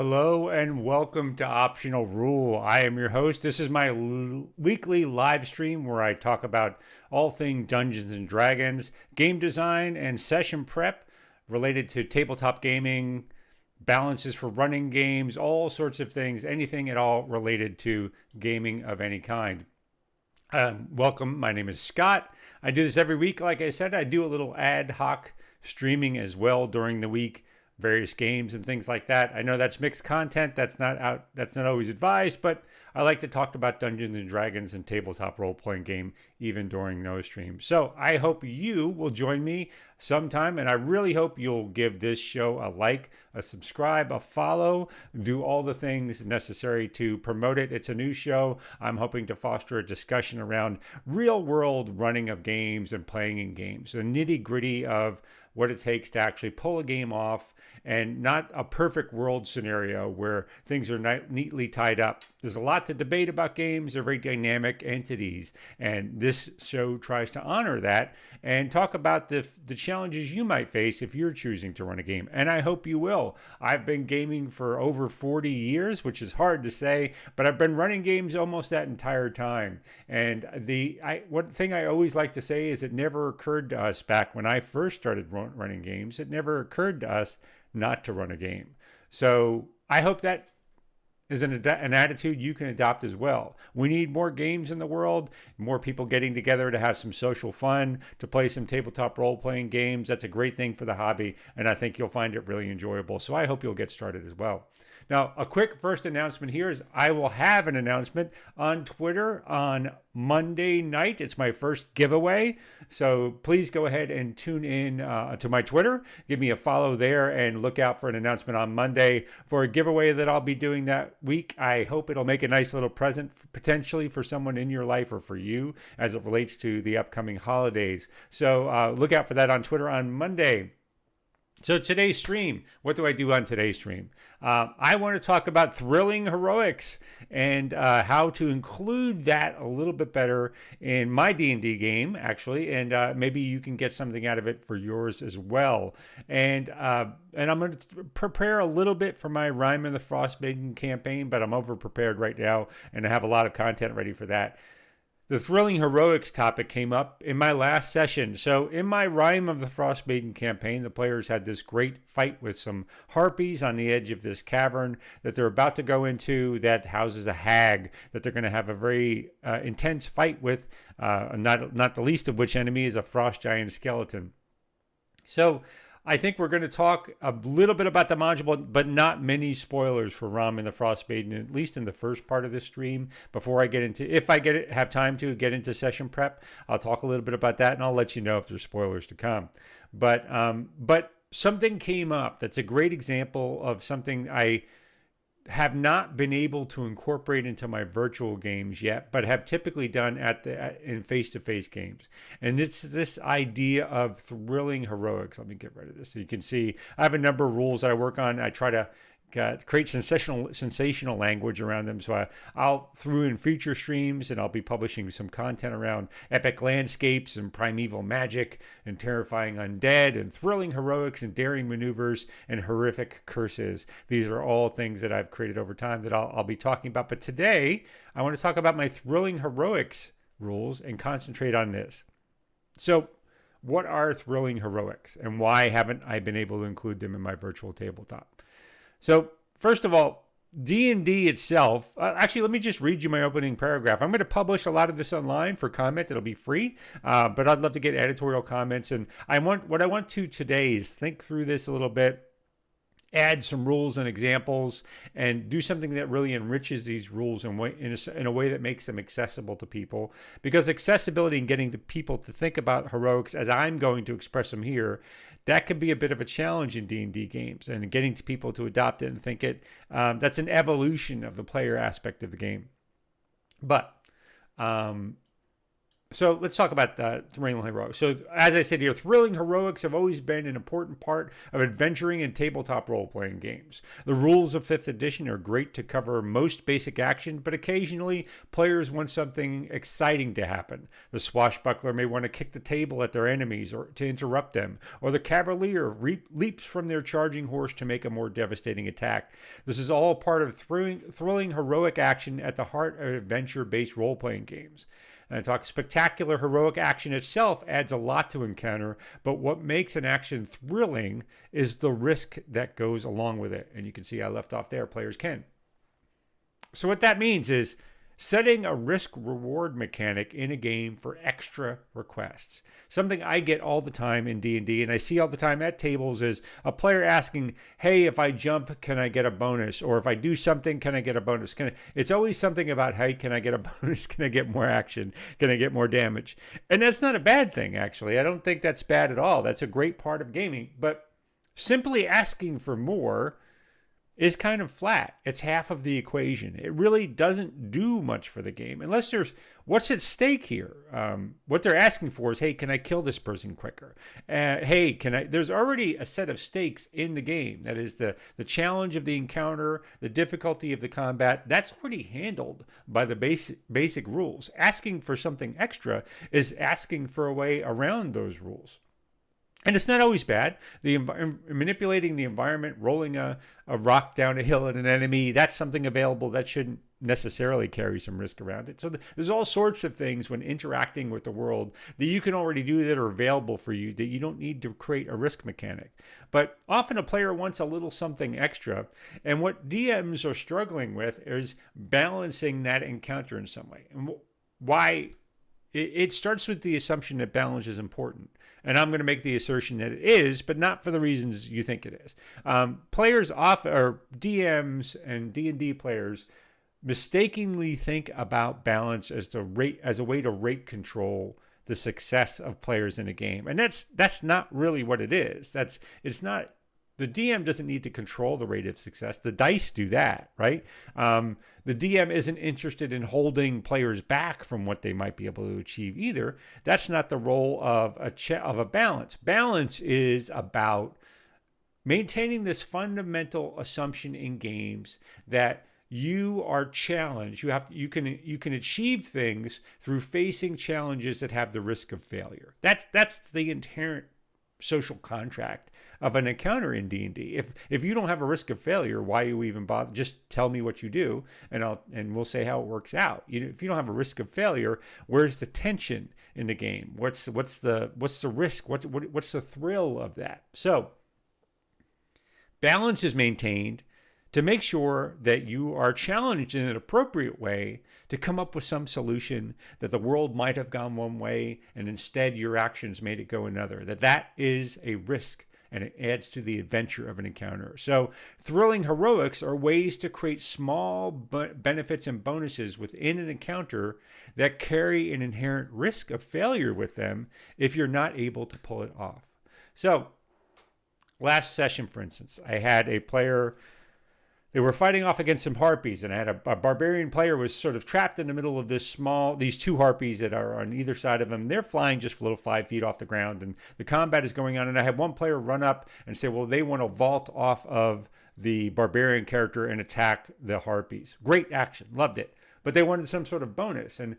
Hello and welcome to Optional Rule. I am your host. This is my weekly live stream where I talk about all things Dungeons and Dragons, game design, and session prep related to tabletop gaming, balances for running games, all sorts of things, anything at all related to gaming of any kind. Welcome. My name is Scott. I do this every week. Like I said, I do a little ad hoc streaming as well during the week, various games and things like that. I know that's mixed content. That's not always advised, but I like to talk about Dungeons and Dragons and tabletop role-playing game even during those streams. So I hope you will join me sometime, and I really hope you'll give this show a like, a subscribe, a follow, do all the things necessary to promote it. It's a new show. I'm hoping to foster a discussion around real-world running of games and playing in games, the nitty-gritty of what it takes to actually pull a game off, and not a perfect world scenario where things are neatly tied up. There's a lot to debate about games. They're very dynamic entities, and this show tries to honor that and talk about the challenges you might face if you're choosing to run a game. And I hope you will. I've been gaming for over 40 years, which is hard to say, but I've been running games almost that entire time. And one thing I always like to say is it never occurred to us back when I first started running games, it never occurred to us not to run a game. So I hope that is an attitude you can adopt as well. We need more games in the world, more people getting together to have some social fun, to play some tabletop role-playing games. That's a great thing for the hobby, and I think you'll find it really enjoyable. So I hope you'll get started as well. Now, a quick first announcement here is I will have an announcement on Twitter on Monday night. It's my first giveaway. So please go ahead and tune in to my Twitter. Give me a follow there and look out for an announcement on Monday for a giveaway that I'll be doing that week. I hope it'll make a nice little present potentially for someone in your life or for you as it relates to the upcoming holidays. So look out for that on Twitter on Monday. So today's stream, what do I do on today's stream? I want to talk about thrilling heroics and how to include that a little bit better in my D&D game, actually, and maybe you can get something out of it for yours as well. And I'm going to prepare a little bit for my Rime and the Frostmaiden campaign, but I'm over-prepared right now, and I have a lot of content ready for that. The thrilling heroics topic came up in my last session. So in my Rime of the Frostmaiden campaign, the players had this great fight with some harpies on the edge of this cavern that they're about to go into that houses a hag that they're going to have a very intense fight with, not the least of which enemy is a frost giant skeleton. So I think we're going to talk a little bit about the module, but not many spoilers for Rime and the Frostmaiden, at least in the first part of this stream. Before I get into, if I have time to get into session prep, I'll talk a little bit about that, and I'll let you know if there's spoilers to come. But something came up that's a great example of something I have not been able to incorporate into my virtual games yet, but have typically done in face-to-face games. And it's this idea of thrilling heroics. Let me get rid of this so you can see. I have a number of rules that I work on. I try to create sensational language around them. So I'll throw in future streams, and I'll be publishing some content around epic landscapes and primeval magic and terrifying undead and thrilling heroics and daring maneuvers and horrific curses. These are all things that I've created over time that I'll be talking about. But today I want to talk about my thrilling heroics rules and concentrate on this. So what are thrilling heroics, and why haven't I been able to include them in my virtual tabletop? So first of all, D&D itself, actually, let me just read you my opening paragraph. I'm going to publish a lot of this online for comment. It'll be free, but I'd love to get editorial comments. And what I want to today is think through this a little bit, add some rules and examples, and do something that really enriches these rules in a way that makes them accessible to people. Because accessibility and getting the people to think about heroics as I'm going to express them here, that can be a bit of a challenge in D&D games, and getting to people to adopt it and think it. That's an evolution of the player aspect of the game. But So let's talk about thrilling heroics. So as I said here, thrilling heroics have always been an important part of adventuring and tabletop role-playing games. The rules of 5th edition are great to cover most basic action, but occasionally players want something exciting to happen. The swashbuckler may want to kick the table at their enemies or to interrupt them, or the cavalier leaps from their charging horse to make a more devastating attack. This is all part of thrilling heroic action at the heart of adventure-based role-playing games. And I talk spectacular heroic action itself adds a lot to encounter, but what makes an action thrilling is the risk that goes along with it. And you can see I left off there, players can. So what that means is setting a risk-reward mechanic in a game for extra requests. Something I get all the time in D&D, and I see all the time at tables, is a player asking, hey, if I jump, can I get a bonus? Or if I do something, can I get a bonus? It's always something about, hey, can I get a bonus? Can I get more action? Can I get more damage? And that's not a bad thing, actually. I don't think that's bad at all. That's a great part of gaming. But simply asking for more is kind of flat. It's half of the equation. It really doesn't do much for the game unless there's what's at stake here. What they're asking for is, hey, can I kill this person quicker? Hey, can I? There's already a set of stakes in the game. That is the challenge of the encounter, the difficulty of the combat. That's already handled by the basic rules. Asking for something extra is asking for a way around those rules. And it's not always bad. Manipulating the environment, rolling a rock down a hill at an enemy, that's something available that shouldn't necessarily carry some risk around it. So there's all sorts of things when interacting with the world that you can already do that are available for you that you don't need to create a risk mechanic. But often a player wants a little something extra. And what DMs are struggling with is balancing that encounter in some way. And why? It starts with the assumption that balance is important. And I'm going to make the assertion that it is, but not for the reasons you think it is. Players often, or DMs and D&D players, mistakenly think about balance as a way to rate control the success of players in a game. And that's not really what it is. It's not. The DM doesn't need to control the rate of success. The dice do that, right? The DM isn't interested in holding players back from what they might be able to achieve either. That's not the role of a balance. Balance is about maintaining this fundamental assumption in games that you are challenged. You can achieve things through facing challenges that have the risk of failure. That's the inherent social contract of an encounter in D&D. If you don't have a risk of failure, why you even bother? Just tell me what you do, and we'll say how it works out. If you don't have a risk of failure, where's the tension in the game? What's the risk? What's the thrill of that? So balance is maintained to make sure that you are challenged in an appropriate way to come up with some solution that the world might have gone one way and instead your actions made it go another. That is a risk and it adds to the adventure of an encounter. So thrilling heroics are ways to create small benefits and bonuses within an encounter that carry an inherent risk of failure with them if you're not able to pull it off. So last session, for instance, I had a player. They were fighting off against some harpies, and I had a barbarian player was sort of trapped in the middle of these two harpies that are on either side of him. They're flying just a little 5 feet off the ground, and the combat is going on. And I had one player run up and say, well, they want to vault off of the barbarian character and attack the harpies. Great action. Loved it. But they wanted some sort of bonus. And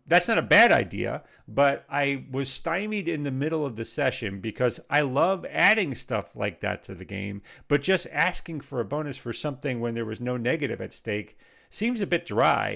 that's not a bad idea, but I was stymied in the middle of the session because I love adding stuff like that to the game, but just asking for a bonus for something when there was no negative at stake seems a bit dry.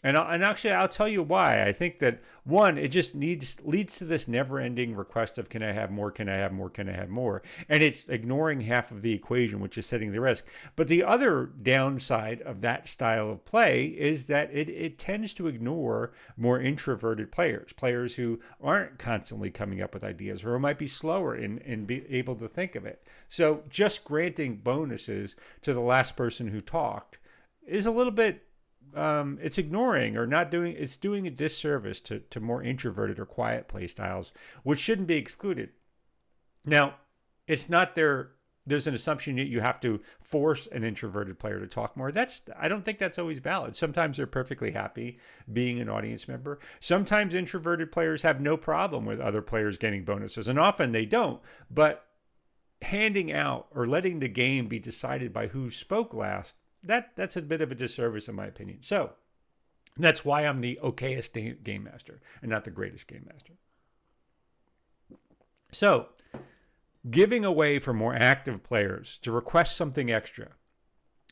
And actually, I'll tell you why. I think that, one, it just leads to this never-ending request of can I have more, can I have more, can I have more? And it's ignoring half of the equation, which is setting the risk. But the other downside of that style of play is that it tends to ignore more introverted players who aren't constantly coming up with ideas or who might be slower in being able to think of it. So just granting bonuses to the last person who talked is a little bit it's ignoring or not doing, it's doing a disservice to more introverted or quiet play styles, which shouldn't be excluded. Now, it's not the there's an assumption that you have to force an introverted player to talk more. I don't think that's always valid. Sometimes they're perfectly happy being an audience member. Sometimes introverted players have no problem with other players getting bonuses, and often they don't. But handing out or letting the game be decided by who spoke last, that's a bit of a disservice in my opinion. So that's why I'm the okayest game master and not the greatest game master. So giving away for more active players to request something extra,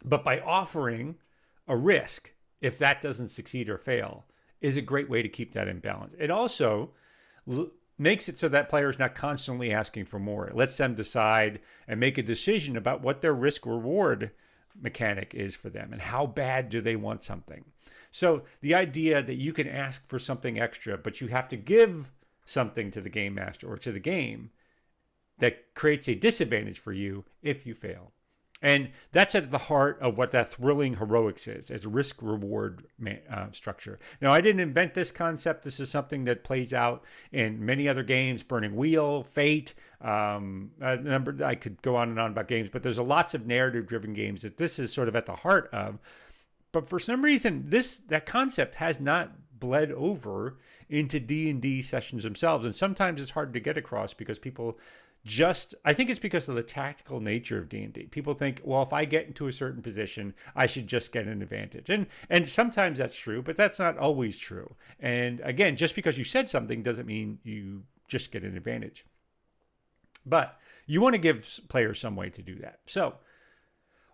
but by offering a risk if that doesn't succeed or fail, is a great way to keep that in balance. It also makes it so that player is not constantly asking for more. It lets them decide and make a decision about what their risk reward mechanic is for them and how bad do they want something. So the idea that you can ask for something extra, but you have to give something to the game master or to the game, that creates a disadvantage for you if you fail. And that's at the heart of what that thrilling heroics is, as a risk-reward structure. Now, I didn't invent this concept. This is something that plays out in many other games, Burning Wheel, Fate, I could go on and on about games, but there's lots of narrative-driven games that this is sort of at the heart of. But for some reason, that concept has not bled over into D&D sessions themselves. And sometimes it's hard to get across because people I think it's because of the tactical nature of D&D. People think, well, if I get into a certain position, I should just get an advantage. And sometimes that's true, but that's not always true. And again, just because you said something doesn't mean you just get an advantage. But you want to give players some way to do that. So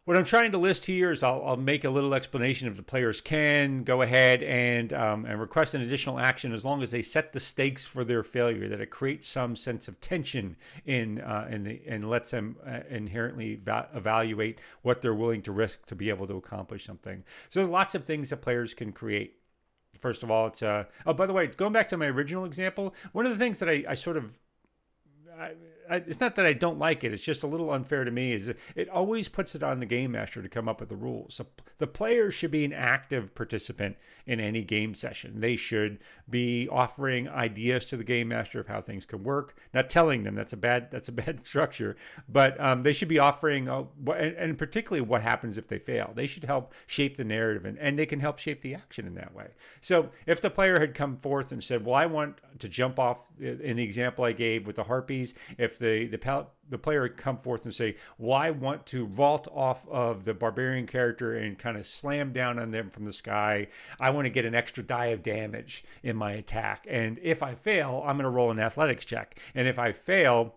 what I'm trying to list here is I'll make a little explanation if the players can go ahead and request an additional action as long as they set the stakes for their failure, that it creates some sense of tension and lets them inherently evaluate what they're willing to risk to be able to accomplish something. So there's lots of things that players can create. First of all, it's by the way, going back to my original example, one of the things that I sort of it's not that I don't like it. It's just a little unfair to me. Is it always puts it on the game master to come up with the rules. So the player should be an active participant in any game session. They should be offering ideas to the game master of how things can work. Not telling them that's a bad structure, but they should be offering and particularly what happens if they fail. They should help shape the narrative and they can help shape the action in that way. So if the player had come forth and said, "Well, I want to jump off," in the example I gave with the harpies, if the player would come forth and say, "Well, I want to vault off of the barbarian character and kind of slam down on them from the sky. I want to get an extra die of damage in my attack. And if I fail, I'm going to roll an athletics check. And if I fail,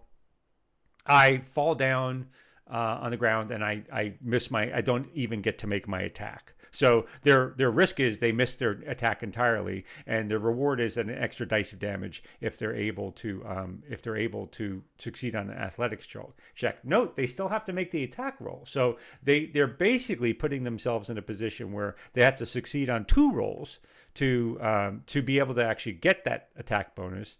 I fall down on the ground and I don't even get to make my attack." So their risk is they miss their attack entirely, and their reward is an extra dice of damage if they're able to succeed on an athletics check. Note, they still have to make the attack roll. So they're basically putting themselves in a position where they have to succeed on 2 rolls to be able to actually get that attack bonus.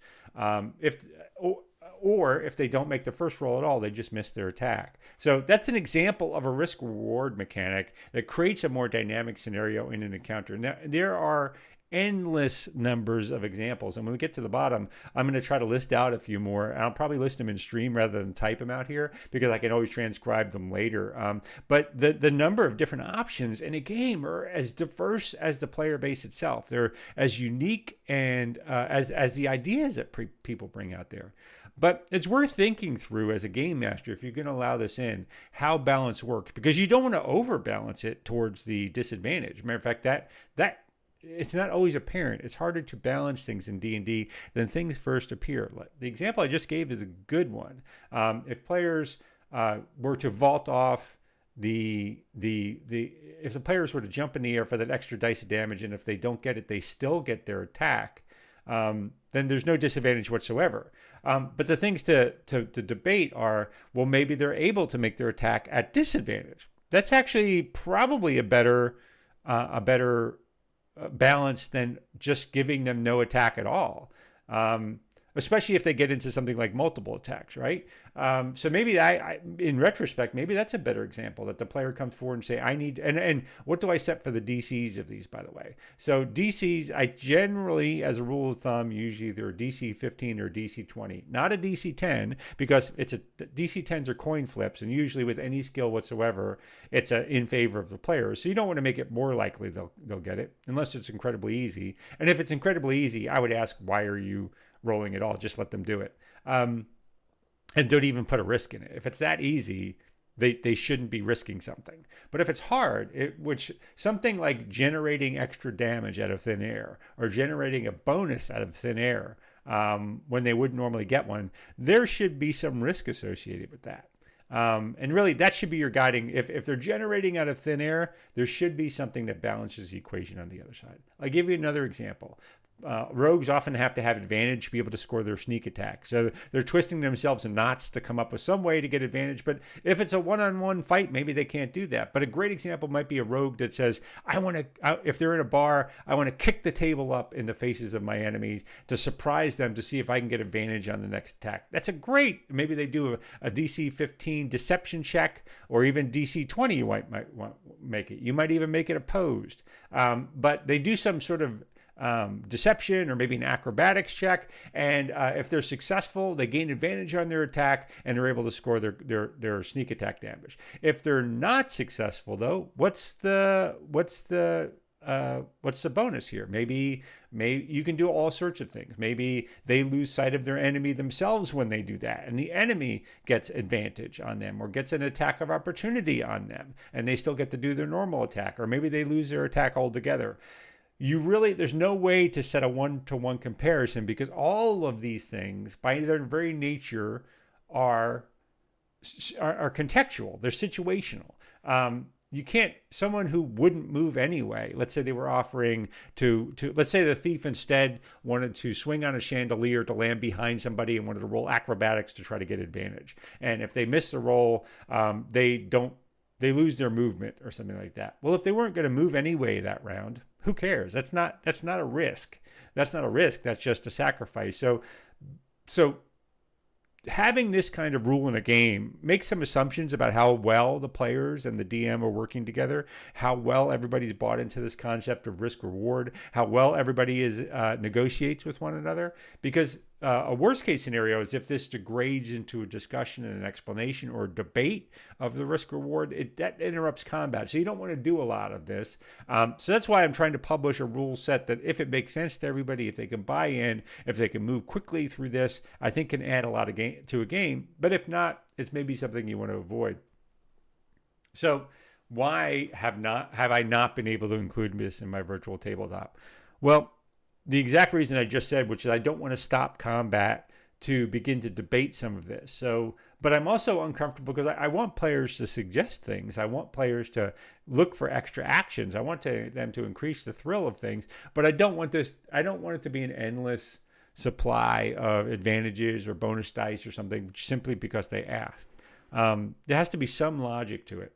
Or if they don't make the first roll at all, they just miss their attack. So that's an example of a risk-reward mechanic that creates a more dynamic scenario in an encounter. Now, there are endless numbers of examples. And when we get to the bottom, I'm going to try to list out a few more. I'll probably list them in stream rather than type them out here because I can always transcribe them later. But the number of different options in a game are as diverse as the player base itself. They're as unique and as the ideas that people bring out there. But it's worth thinking through as a game master, if you're going to allow this in, how balance works, because you don't want to overbalance it towards the disadvantage. Matter of fact, that it's not always apparent. It's harder to balance things in D&D than things first appear. The example I just gave is a good one. If players were to vault off if the players were to jump in the air for that extra dice of damage, and if they don't get it, they still get their attack, then there's no disadvantage whatsoever. But the things to debate are, well, maybe they're able to make their attack at disadvantage. That's actually probably a better balance than just giving them no attack at all. especially if they get into something like multiple attacks, right? So maybe in retrospect, maybe that's a better example, that the player comes forward and say, I need, and what do I set for the DCs of these, by the way? So DCs, I generally, as a rule of thumb, usually either DC 15 or DC 20, not a DC 10, because DC 10s are coin flips, and usually with any skill whatsoever, it's in favor of the player. So you don't want to make it more likely they'll get it, unless it's incredibly easy. And if it's incredibly easy, I would ask, why are you rolling at all? Just let them do it. And don't even put a risk in it. If it's that easy, they shouldn't be risking something. But if it's hard, which something like generating extra damage out of thin air, or generating a bonus out of thin air when they wouldn't normally get one, there should be some risk associated with that. And really, that should be your guiding. If they're generating out of thin air, there should be something that balances the equation on the other side. I'll give you another example. Rogues often have to have advantage to be able to score their sneak attack. So they're twisting themselves in knots to come up with some way to get advantage. But if it's a one-on-one fight, maybe they can't do that. But a great example might be a rogue that says, if they're in a bar, I want to kick the table up in the faces of my enemies to surprise them, to see if I can get advantage on the next attack. That's maybe they do a DC 15 deception check, or even DC 20 you might make it. You might even make it opposed. But they do some sort of deception, or maybe an acrobatics check, and if they're successful, they gain advantage on their attack and they're able to score their sneak attack damage. If they're not successful, though, what's the bonus here? Maybe you can do all sorts of things. Maybe they lose sight of their enemy themselves when they do that, and the enemy gets advantage on them, or gets an attack of opportunity on them, and they still get to do their normal attack. Or maybe they lose their attack altogether. There's no way to set a one-to-one comparison, because all of these things, by their very nature, are contextual. They're situational. You can't, someone who wouldn't move anyway, let's say they were offering let's say the thief instead wanted to swing on a chandelier to land behind somebody and wanted to roll acrobatics to try to get advantage. And if they miss the roll, they lose their movement or something like that. Well, if they weren't going to move anyway that round, who cares? That's not a risk. That's not a risk. That's just a sacrifice. So having this kind of rule in a game makes some assumptions about how well the players and the DM are working together, how well everybody's bought into this concept of risk reward, how well everybody negotiates with one another. Because a worst case scenario is if this degrades into a discussion and an explanation or a debate of the risk reward, that interrupts combat. So you don't want to do a lot of this. So that's why I'm trying to publish a rule set that, if it makes sense to everybody, if they can buy in, if they can move quickly through this, I think can add a lot to a game. But if not, it's maybe something you want to avoid. So why have I not been able to include this in my virtual tabletop? Well, the exact reason I just said, which is I don't want to stop combat to begin to debate some of this. But I'm also uncomfortable because I want players to suggest things. I want players to look for extra actions. I want them to increase the thrill of things. But I don't want it to be an endless supply of advantages or bonus dice or something simply because they asked. There has to be some logic to it.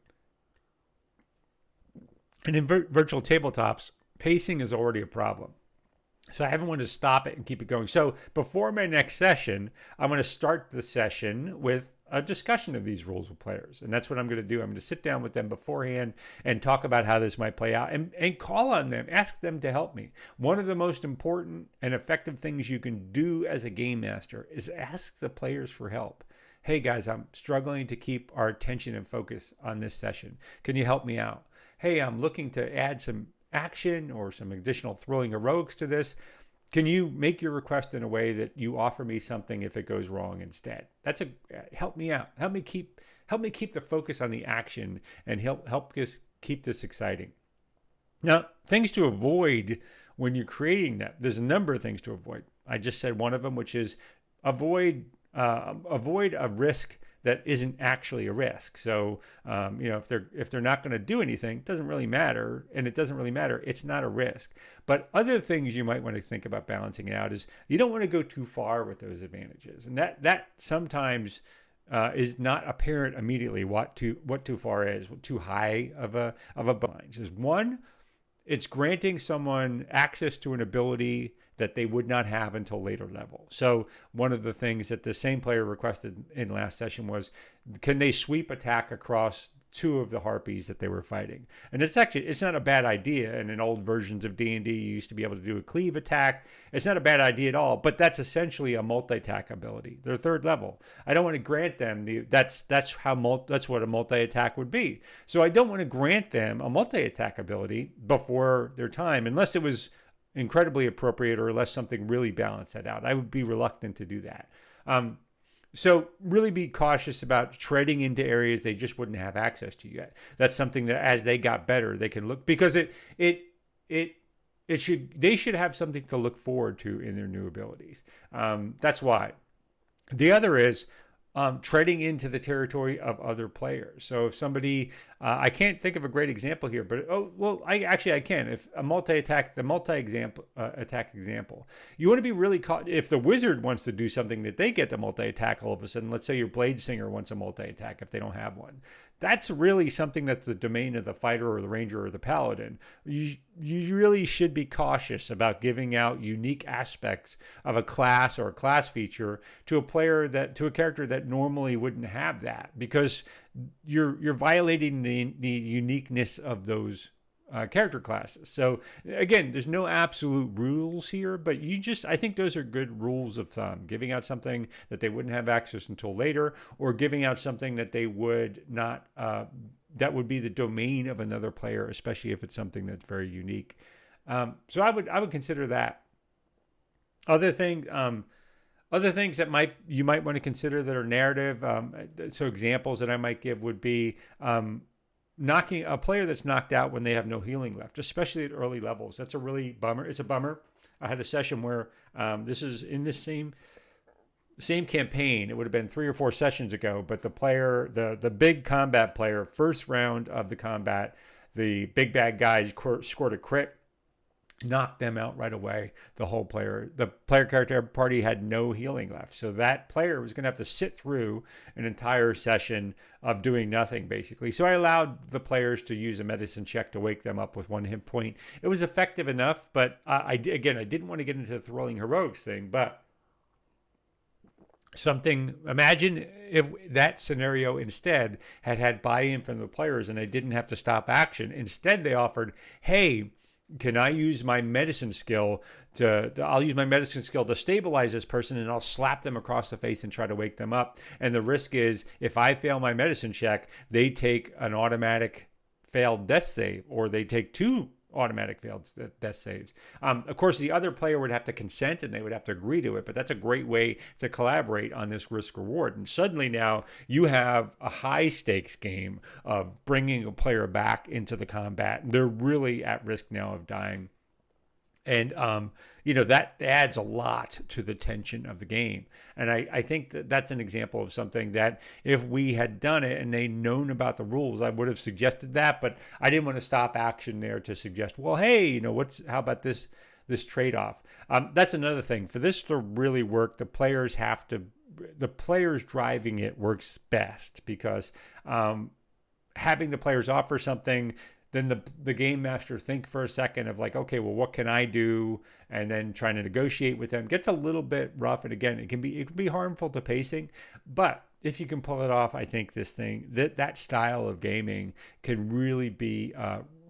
And in virtual tabletops, pacing is already a problem. So I haven't wanted to stop it and keep it going. So before my next session, I'm going to start the session with a discussion of these rules with players. And that's what I'm going to do. I'm going to sit down with them beforehand and talk about how this might play out, and call on them, ask them to help me. One of the most important and effective things you can do as a game master is ask the players for help. Hey guys, I'm struggling to keep our attention and focus on this session. Can you help me out? Hey, I'm looking to add some action or some additional thrilling heroics to this. Can you make your request in a way that you offer me something if it goes wrong instead? Help me out. Help me keep the focus on the action, and help us keep this exciting. Now, things to avoid when you're creating that. There's a number of things to avoid. I just said one of them, which is avoid a risk that isn't actually a risk. So, if they're not going to do anything, it doesn't really matter. And it doesn't really matter. It's not a risk. But other things you might want to think about balancing out is you don't want to go too far with those advantages. And that sometimes is not apparent immediately what too far is, too high of a bind. There's one, it's granting someone access to an ability that they would not have until later level. So one of the things that the same player requested in last session was, can they sweep attack across two of the harpies that they were fighting? And it's not a bad idea. And in old versions of D&D, you used to be able to do a cleave attack. It's not a bad idea at all, but that's essentially a multi-attack ability. They're third level. I don't want to grant them that's what a multi-attack would be. So I don't want to grant them a multi-attack ability before their time, unless it was incredibly appropriate or unless something really balanced that out. I would be reluctant to do that. So really be cautious about treading into areas they just wouldn't have access to yet. That's something that as they got better, they can look, because they should have something to look forward to in their new abilities. That's why. The other is treading into the territory of other players. So if somebody, I can't think of a great example here, but I can. If a multi-attack, the multi-attack example, you want to be really caught. If the wizard wants to do something that they get the multi-attack all of a sudden, let's say your blade singer wants a multi-attack if they don't have one. That's really something that's the domain of the fighter or the ranger or the paladin. You really should be cautious about giving out unique aspects of a class or a class feature to a character that normally wouldn't have that, because you're violating the uniqueness of those character classes. So again, there's no absolute rules here, but I think those are good rules of thumb. Giving out something that they wouldn't have access until later, or giving out something that they would not, that would be the domain of another player, especially if it's something that's very unique. So I would consider that. Other things that you might want to consider that are narrative. So examples that I might give would be knocking a player that's knocked out when they have no healing left, especially at early levels. That's a really bummer. It's a bummer. I had a session where this is in this same campaign. It would have been 3 or 4 sessions ago, but the big combat player, first round of the combat, the big bad guy scored a crit, knocked them out right away. The player character party had no healing left. So that player was going to have to sit through an entire session of doing nothing, basically. So I allowed the players to use a medicine check to wake them up with 1 hit point. It was effective enough, but I didn't want to get into the thrilling heroics thing, but imagine if that scenario instead had buy-in from the players and they didn't have to stop action. Instead, they offered, hey, can I use my medicine skill I'll use my medicine skill to stabilize this person, and I'll slap them across the face and try to wake them up. And the risk is, if I fail my medicine check, they take an automatic failed death save, or they take 2 automatic failed death saves. Of course, the other player would have to consent and they would have to agree to it, but that's a great way to collaborate on this risk reward. And suddenly now you have a high stakes game of bringing a player back into the combat. They're really at risk now of dying. And, that adds a lot to the tension of the game. And I think that's an example of something that if we had done it and they'd known about the rules, I would have suggested that, but I didn't want to stop action there to suggest, well, hey, how about this trade-off? That's another thing. For this to really work, the players driving it works best, because having the players offer something, then the game master think for a second of like, okay, well, what can I do? And then trying to negotiate with them gets a little bit rough. And again, it can be harmful to pacing, but if you can pull it off, I think that style of gaming can really be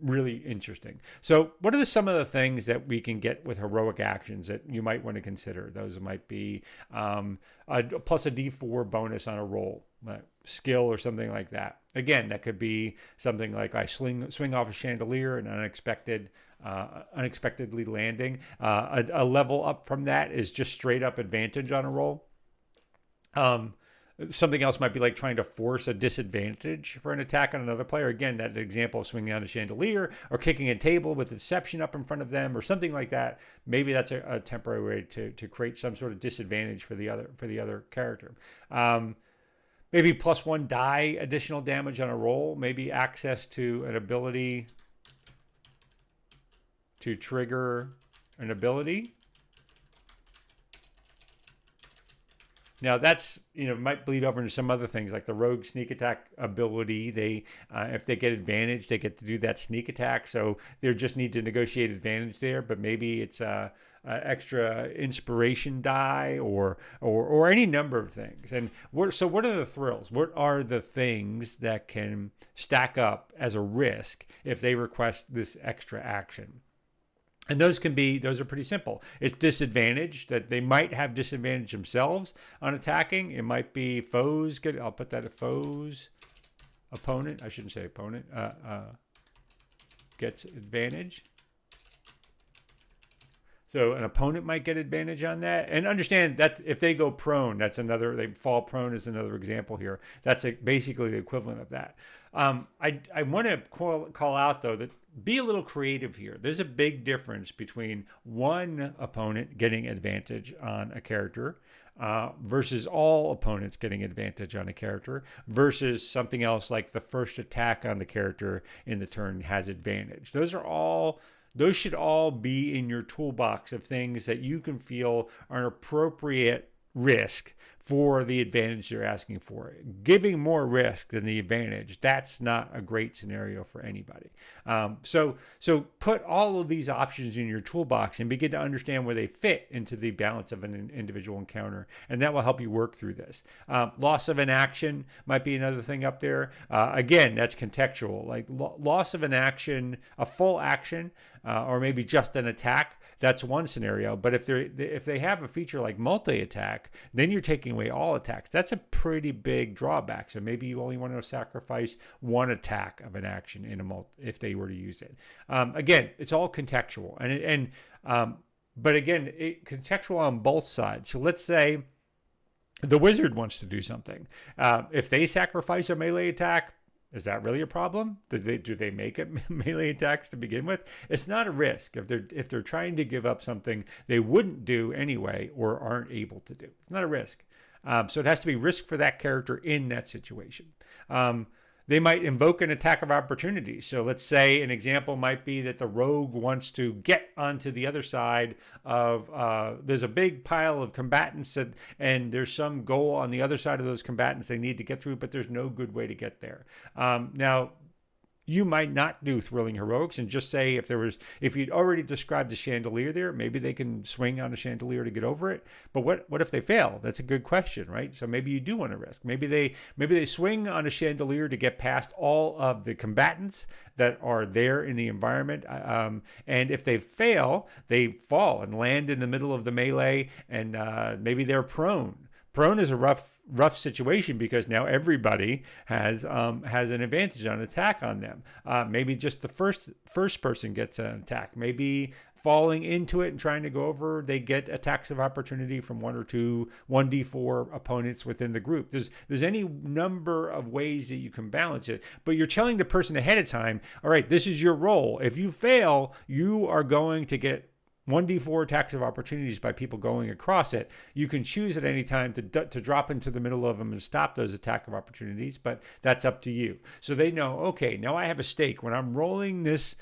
really interesting. So what are some of the things that we can get with heroic actions that you might want to consider? Those might be plus a D4 bonus on a roll, skill or something like that. Again, that could be something like I swing off a chandelier and unexpectedly landing. A level up from that is just straight up advantage on a roll. Something else might be like trying to force a disadvantage for an attack on another player. Again, that example of swinging on a chandelier or kicking a table with a deception up in front of them or something like that. Maybe that's a temporary way to create some sort of disadvantage for the other character. Maybe +1 die additional damage on a roll. Maybe access to an ability to trigger an ability. Now that's, might bleed over into some other things like the rogue sneak attack ability. They, if they get advantage, they get to do that sneak attack. So they just need to negotiate advantage there. But maybe it's extra inspiration die or any number of things. And so what are the thrills? What are the things that can stack up as a risk if they request this extra action? And those are pretty simple. It's disadvantage, that they might have disadvantage themselves on attacking. It might be foes. I'll put that at foes. Opponent, I shouldn't say opponent, gets advantage. So an opponent might get advantage on that. And understand that if they go prone, they fall prone is another example here. That's basically the equivalent of that. I want to call out, though, that be a little creative here. There's a big difference between one opponent getting advantage on a character versus all opponents getting advantage on a character versus something else like the first attack on the character in the turn has advantage. Those should all be in your toolbox of things that you can feel are an appropriate risk for the advantage you're asking for. Giving more risk than the advantage, that's not a great scenario for anybody. So put all of these options in your toolbox and begin to understand where they fit into the balance of an individual encounter, and that will help you work through this. Loss of an action might be another thing up there. Again, that's contextual. Like loss of an action, a full action, or maybe just an attack, that's one scenario. But if they have a feature like multi-attack, then you're taking away all attacks. That's a pretty big drawback. So maybe you only want to sacrifice one attack of an action if they were to use it. Again, it's all contextual, but again, contextual on both sides. So let's say the wizard wants to do something. If they sacrifice a melee attack, is that really a problem? Do they make it melee attacks to begin with? It's not a risk if they're trying to give up something they wouldn't do anyway or aren't able to do. It's not a risk. So it has to be risk for that character in that situation. They might invoke an attack of opportunity. So let's say an example might be that the rogue wants to get onto the other side of, there's a big pile of combatants and there's some goal on the other side of those combatants they need to get through, but there's no good way to get there. Now, you might not do thrilling heroics and just say if you'd already described the chandelier there, maybe they can swing on a chandelier to get over it. But what if they fail? That's a good question, right? So maybe you do want to risk. Maybe they swing on a chandelier to get past all of the combatants that are there in the environment. And if they fail, they fall and land in the middle of the melee, and maybe they're prone. Prone is a rough situation because now everybody has an advantage on attack on them. Maybe just the first person gets an attack. Maybe falling into it and trying to go over, they get attacks of opportunity from 1 or 2 1d4 opponents within the group. There's any number of ways that you can balance it, but you're telling the person ahead of time, all right, this is your role. If you fail, you are going to get 1d4 attacks of opportunities by people going across it. You can choose at any time to drop into the middle of them and stop those attack of opportunities, but that's up to you. So they know, okay, now I have a stake. When I'm rolling this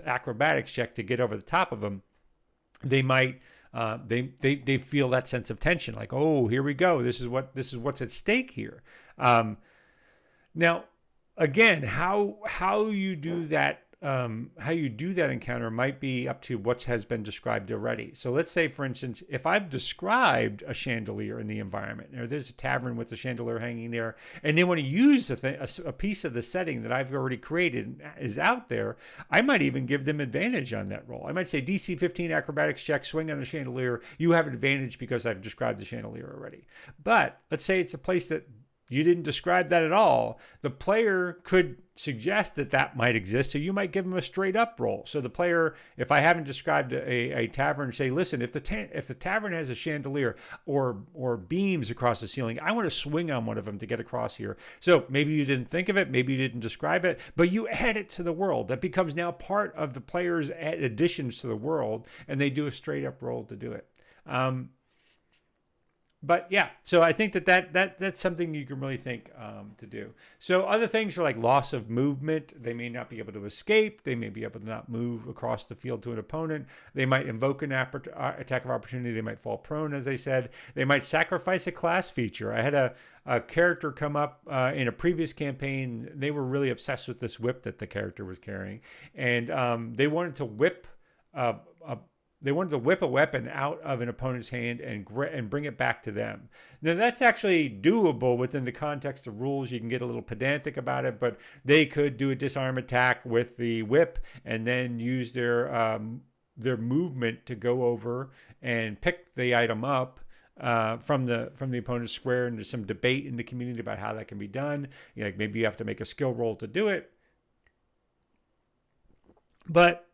acrobatics check to get over the top of them, they might they feel that sense of tension, like, oh, here we go. This is what's at stake here. Now, again, how you do that. How you do that encounter might be up to what has been described already. So let's say, for instance, if I've described a chandelier in the environment, or there's a tavern with a chandelier hanging there, and they want to use a piece of the setting that I've already created is out there, I might even give them advantage on that roll. I might say DC 15 acrobatics check, swing on a chandelier. You have advantage because I've described the chandelier already. But let's say it's a place that you didn't describe that at all. The player could suggest that might exist, so you might give them a straight up roll. So the player, if I haven't described a tavern, say, listen, if the tavern has a chandelier or beams across the ceiling, I want to swing on one of them to get across here. So maybe you didn't think of it, maybe you didn't describe it, but you add it to the world. That becomes now part of the player's additions to the world, and they do a straight up roll to do it. But yeah, so I think that's something you can really think to do. So other things are like loss of movement. They may not be able to escape. They may be able to not move across the field to an opponent. They might invoke an attack of opportunity. They might fall prone, as I said. They might sacrifice a class feature. I had a character come up in a previous campaign. They were really obsessed with this whip that the character was carrying, and they wanted to whip a weapon out of an opponent's hand and bring it back to them. Now, that's actually doable within the context of rules. You can get a little pedantic about it, but they could do a disarm attack with the whip and then use their movement to go over and pick the item up from the opponent's square. And there's some debate in the community about how that can be done. Like maybe you have to make a skill roll to do it. But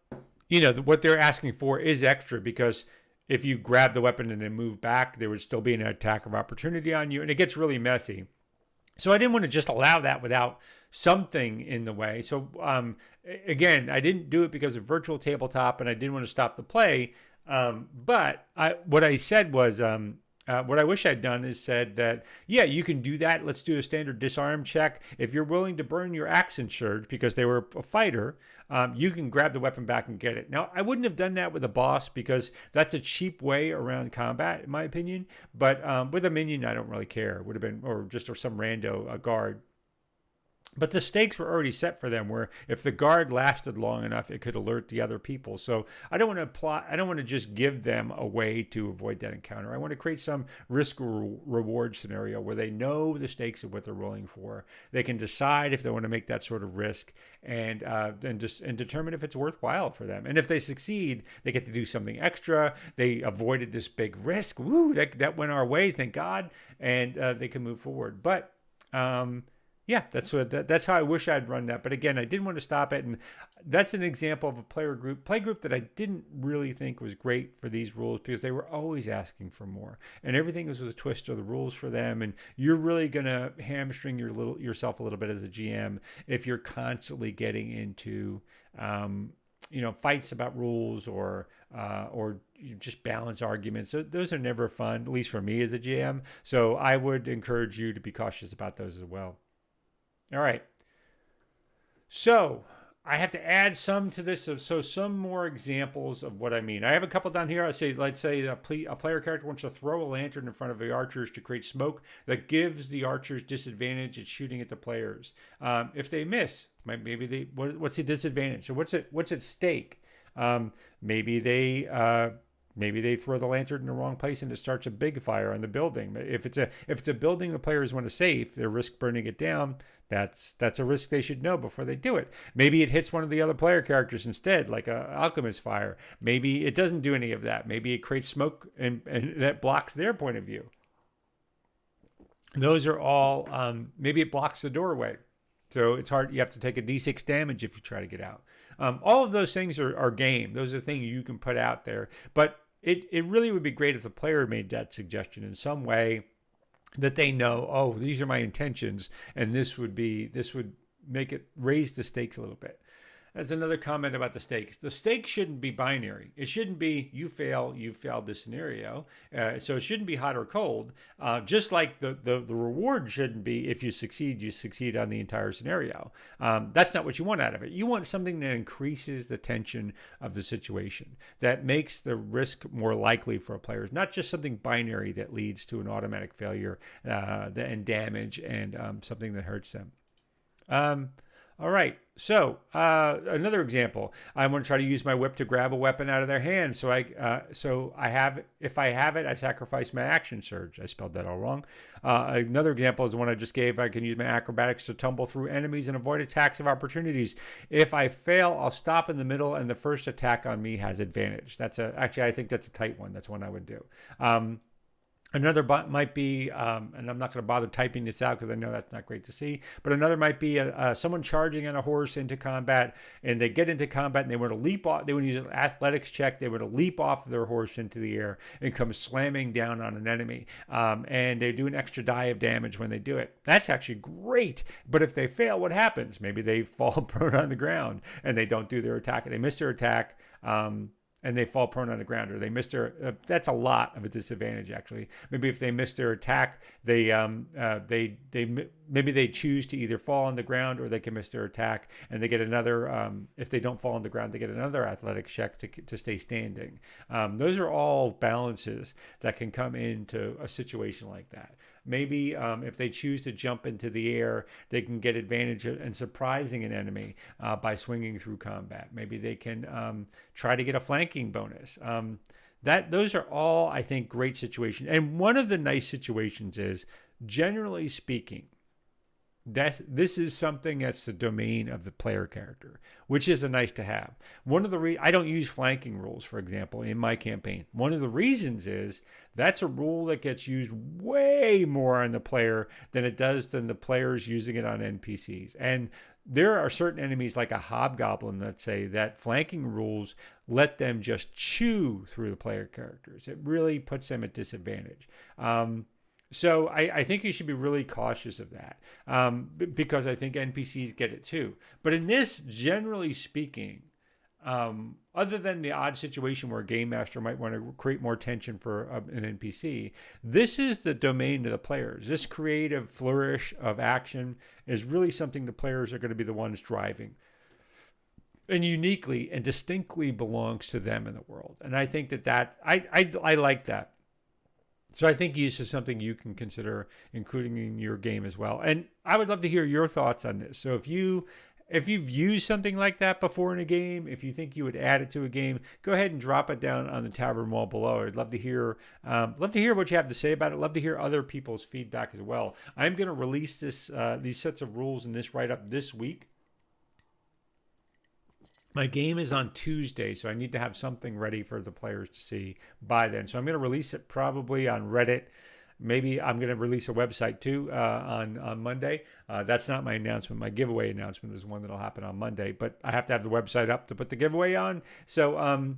what they're asking for is extra, because if you grab the weapon and then move back, there would still be an attack of opportunity on you, and it gets really messy. So I didn't want to just allow that without something in the way. So again, I didn't do it because of virtual tabletop, and I didn't want to stop the play. But what I said was, what I wish I'd done is said that, yeah, you can do that. Let's do a standard disarm check. If you're willing to burn your action surge because they were a fighter, you can grab the weapon back and get it. Now, I wouldn't have done that with a boss because that's a cheap way around combat, in my opinion. But with a minion, I don't really care. It would have been, or just some rando, a guard. But the stakes were already set for them, where if the guard lasted long enough, it could alert the other people. So I don't want to just give them a way to avoid that encounter. I want to create some risk reward scenario where they know the stakes of what they're rolling for. They can decide if they want to make that sort of risk and determine if it's worthwhile for them. And if they succeed, they get to do something extra. They avoided this big risk. Woo, that went our way, thank God, and they can move forward. But yeah, that's how I wish I'd run that. But again, I didn't want to stop it. And that's an example of a play group that I didn't really think was great for these rules, because they were always asking for more. And everything was a twist of the rules for them. And you're really going to hamstring yourself a little bit as a GM if you're constantly getting into fights about rules or you just balance arguments. So those are never fun, at least for me as a GM. So I would encourage you to be cautious about those as well. All right. So I have to add some to this. So some more examples of what I mean. I have a couple down here. Let's say a player character wants to throw a lantern in front of the archers to create smoke that gives the archers disadvantage at shooting at the players. If they miss, what's the disadvantage? So what's at stake? Maybe they throw the lantern in the wrong place and it starts a big fire on the building. If it's a building the players want to save, they risk burning it down. That's a risk they should know before they do it. Maybe it hits one of the other player characters instead, like a alchemist fire. Maybe it doesn't do any of that. Maybe it creates smoke and that blocks their point of view. Those are all, maybe it blocks the doorway. So it's hard. You have to take a D6 damage if you try to get out. All of those things are game. Those are things you can put out there. But it really would be great if the player made that suggestion in some way that they know, oh, these are my intentions, and this would make it raise the stakes a little bit. That's another comment about the stakes. The stakes shouldn't be binary. It shouldn't be you failed this scenario. So it shouldn't be hot or cold. Just like the reward shouldn't be if you succeed on the entire scenario. That's not what you want out of it. You want something that increases the tension of the situation, that makes the risk more likely for a player. Not just something binary that leads to an automatic failure and damage and something that hurts them. All right. So another example, I want to try to use my whip to grab a weapon out of their hands. So if I have it, I sacrifice my action surge. I spelled that all wrong. Another example is the one I just gave. I can use my acrobatics to tumble through enemies and avoid attacks of opportunities. If I fail, I'll stop in the middle, and the first attack on me has advantage. Actually, I think that's a tight one. That's one I would do. Another might be, and I'm not going to bother typing this out because I know that's not great to see, but another might be someone charging on a horse into combat, and they get into combat and they want to leap off. They want to use an athletics check. They want to leap off their horse into the air and come slamming down on an enemy. And they do an extra die of damage when they do it. That's actually great. But if they fail, what happens? Maybe they fall prone on the ground and they don't do their attack. They miss their attack. and they fall prone on the ground, or they miss their. That's a lot of a disadvantage, actually. Maybe if they miss their attack, maybe they choose to either fall on the ground or they can miss their attack, and they get another. If they don't fall on the ground, they get another athletics check to stay standing. Those are all balances that can come into a situation like that. Maybe if they choose to jump into the air, they can get advantage in surprising an enemy by swinging through combat. Maybe they can try to get a flanking bonus. Those are all, I think, great situations. And one of the nice situations is, generally speaking, this is something that's the domain of the player character, which is a nice to have. One of the I don't use flanking rules, for example, in my campaign. One of the reasons is that's a rule that gets used way more on the player than the players using it on NPCs. And there are certain enemies like a hobgoblin, let's say, that flanking rules let them just chew through the player characters. It really puts them at disadvantage. So I think you should be really cautious of that because I think NPCs get it too. But in this, generally speaking, other than the odd situation where a game master might want to create more tension for an NPC, this is the domain of the players. This creative flourish of action is really something the players are going to be the ones driving, and uniquely and distinctly belongs to them in the world. And I think I like that. So I think this is something you can consider including in your game as well. And I would love to hear your thoughts on this. So if you've used something like that before in a game, if you think you would add it to a game, go ahead and drop it down on the tavern wall below. I'd love to hear what you have to say about it. Love to hear other people's feedback as well. I'm going to release these sets of rules in this write-up this week. My game is on Tuesday, so I need to have something ready for the players to see by then. So I'm going to release it probably on Reddit. Maybe I'm going to release a website too on Monday. That's not my announcement. My giveaway announcement is one that'll happen on Monday, but I have to have the website up to put the giveaway on. So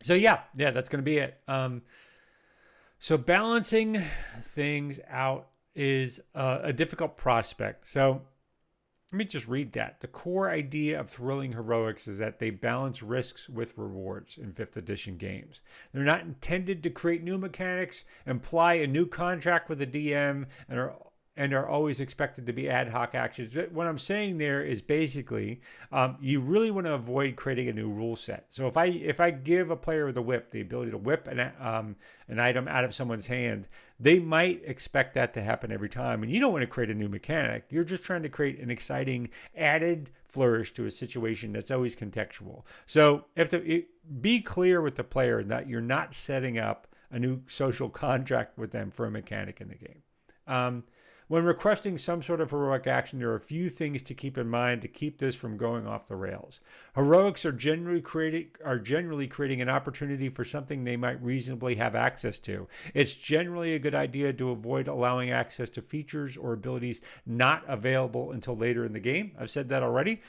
yeah, that's going to be it. So balancing things out is a difficult prospect. So let me just read that. The core idea of thrilling heroics is that they balance risks with rewards in 5th edition games. They're not intended to create new mechanics, imply a new contract with the DM, and are always expected to be ad hoc actions. What I'm saying there is basically you really want to avoid creating a new rule set. So if I give a player with a whip the ability to whip an item out of someone's hand, they might expect that to happen every time. And you don't want to create a new mechanic. You're just trying to create an exciting added flourish to a situation that's always contextual. So be clear with the player that you're not setting up a new social contract with them for a mechanic in the game. When requesting some sort of heroic action, there are a few things to keep in mind to keep this from going off the rails. Heroics are generally creating an opportunity for something they might reasonably have access to. It's generally a good idea to avoid allowing access to features or abilities not available until later in the game. I've said that already,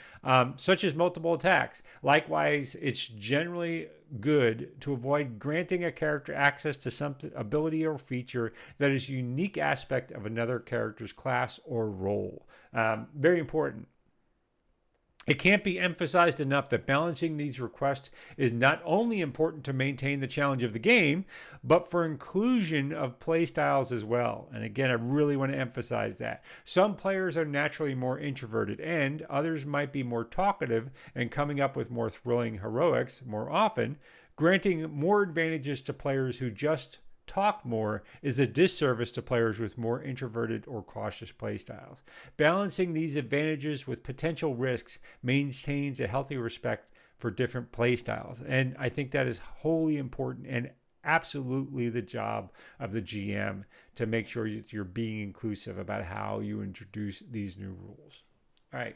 such as multiple attacks. Likewise, it's generally good to avoid granting a character access to some ability or feature that is a unique aspect of another character's class or role. Very important. It can't be emphasized enough that balancing these requests is not only important to maintain the challenge of the game, but for inclusion of playstyles as well. And again, I really want to emphasize that. Some players are naturally more introverted, and others might be more talkative and coming up with more thrilling heroics more often. Granting more advantages to players who just talk more is a disservice to players with more introverted or cautious playstyles. Balancing these advantages with potential risks maintains a healthy respect for different playstyles. And I think that is wholly important and absolutely the job of the GM to make sure that you're being inclusive about how you introduce these new rules. All right.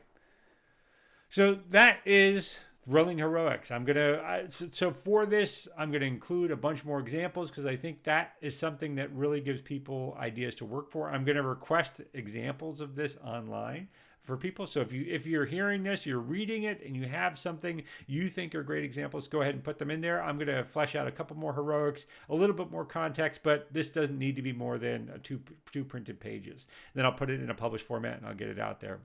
So that is thrilling heroics. So for this, I'm going to include a bunch more examples because I think that is something that really gives people ideas to work for. I'm going to request examples of this online for people. So if you're hearing this, you're reading it, and you have something you think are great examples, go ahead and put them in there. I'm going to flesh out a couple more heroics, a little bit more context, but this doesn't need to be more than two printed pages. Then I'll put it in a published format and I'll get it out there.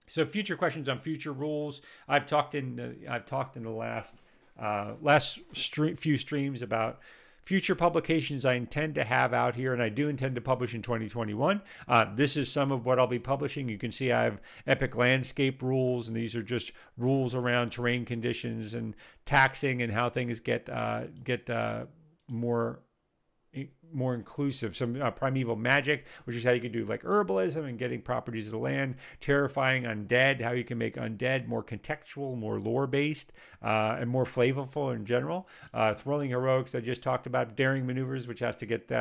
So future questions on future rules. I've talked in the last few streams about future publications I intend to have out here, and I do intend to publish in 2021. This is some of what I'll be publishing. You can see I have epic landscape rules, and these are just rules around terrain conditions and taxing and how things get more inclusive. Some primeval magic, which is how you can do like herbalism and getting properties of the land. Terrifying undead, how you can make undead more contextual, more lore based, and more flavorful in general. Thrilling heroics, I just talked about. Daring maneuvers, which has to get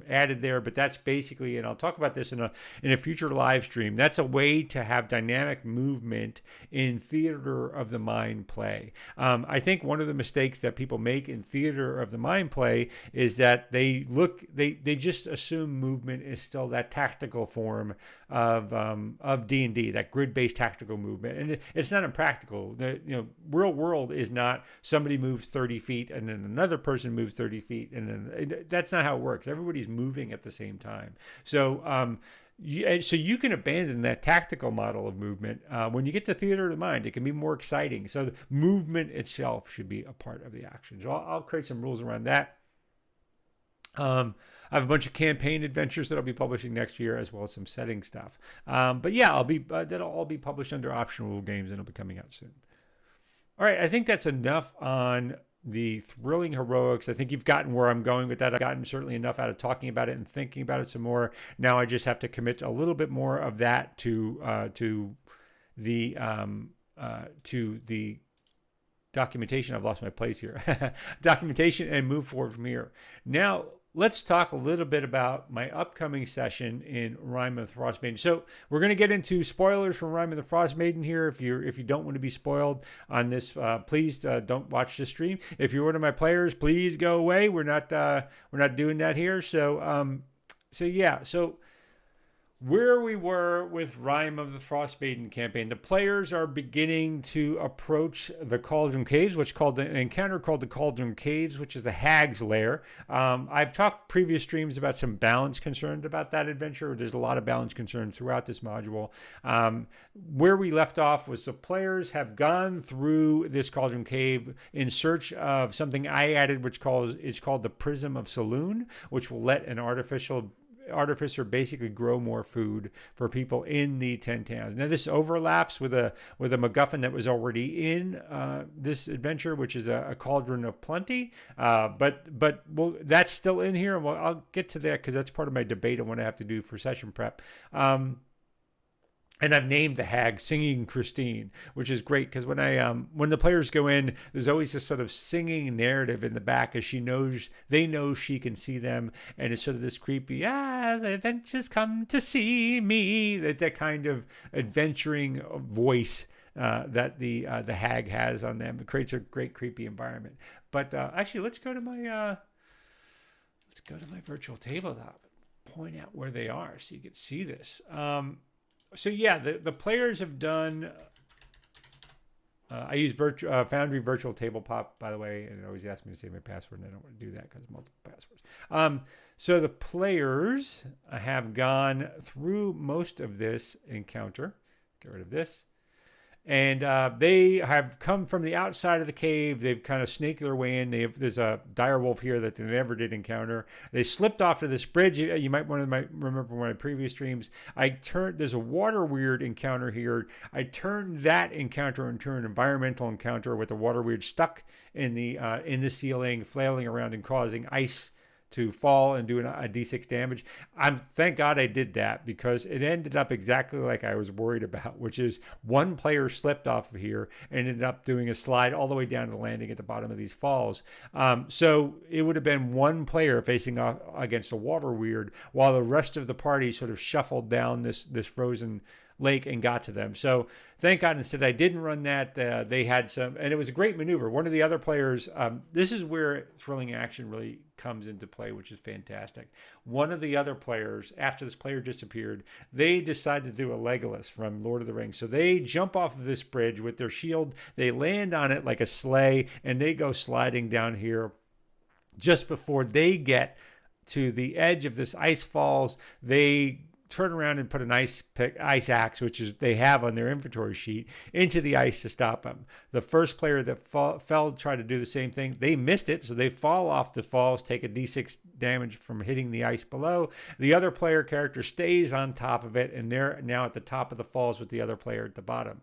added there, but that's basically, and I'll talk about this in a future live stream. That's a way to have dynamic movement in theater of the mind play. I think one of the mistakes that people make in theater of the mind play is that they just assume movement is still that tactical form of D&D, that grid-based tactical movement, and it's not impractical. Real world is not somebody moves 30 feet and then another person moves 30 feet, and then that's not how it works. Everybody's moving at the same time. So you can abandon that tactical model of movement. When you get to theater of the mind, it can be more exciting. So the movement itself should be a part of the action. So I'll create some rules around that. I have a bunch of campaign adventures that I'll be publishing next year, as well as some setting stuff. But yeah, that'll all be published under optional rule games, and it'll be coming out soon. All right, I think that's enough on the thrilling heroics. I think you've gotten where I'm going with that. I've gotten certainly enough out of talking about it and thinking about it some more. Now I just have to commit a little bit more of that to the documentation. I've lost my place here. Documentation, and move forward from here. Now let's talk a little bit about my upcoming session in Rime of the Frostmaiden. So we're going to get into spoilers from Rime of the Frostmaiden here. If you don't want to be spoiled on this, please don't watch the stream. If you're one of my players, please go away. We're not doing that here. So where we were with Rime of the Frostmaiden campaign, the players are beginning to approach the Cauldron Caves, which called an encounter called the Cauldron Caves, which is the Hag's Lair. I've talked previous streams about some balance concerns about that adventure. There's a lot of balance concerns throughout this module. Where we left off was the players have gone through this Cauldron Cave in search of something I added, which is called the Prism of Saloon, which will let an artificer basically grow more food for people in the 10 towns. Now this overlaps with a MacGuffin that was already in this adventure, which is a Cauldron of Plenty. But that's still in here. Well, I'll get to that because that's part of my debate on what I have to do for session prep. And I've named the hag Singing Christine, which is great because when the players go in, there's always this sort of singing narrative in the back as they know she can see them, and it's sort of this creepy, the adventures come to see me, that kind of adventuring voice that the hag has on them. It creates a great creepy environment. But actually, let's go to my virtual tabletop and point out where they are so you can see this. So yeah, the players have done. I use Foundry Virtual Tabletop, by the way, and it always asks me to save my password, and I don't want to do that because multiple passwords. So the players have gone through most of this encounter. Get rid of this. And they have come from the outside of the cave. They've kind of snaked their way in. There's a direwolf here that they never did encounter. They slipped off to this bridge. You might want to remember one of my previous streams. There's a water weird encounter here. I turned that encounter into an environmental encounter with the water weird stuck in the ceiling, flailing around and causing ice to fall and do a d6 damage. Thank God I did that because it ended up exactly like I was worried about, which is one player slipped off of here and ended up doing a slide all the way down to the landing at the bottom of these falls. So it would have been one player facing off against a water weird while the rest of the party sort of shuffled down this frozen lake and got to them. So thank God instead I didn't run that. They had some, and it was a great maneuver. One of the other players, this is where thrilling action really comes into play, which is fantastic. One of the other players, after this player disappeared, they decided to do a Legolas from Lord of the Rings. So they jump off of this bridge with their shield. They land on it like a sleigh, and they go sliding down here. Just before they get to the edge of this ice falls, they turn around and put an ice axe, which is they have on their inventory sheet, into the ice to stop them. The first player that fell tried to do the same thing. They missed it, so they fall off the falls, take a d6 damage from hitting the ice below. The other player character stays on top of it, and they're now at the top of the falls with the other player at the bottom.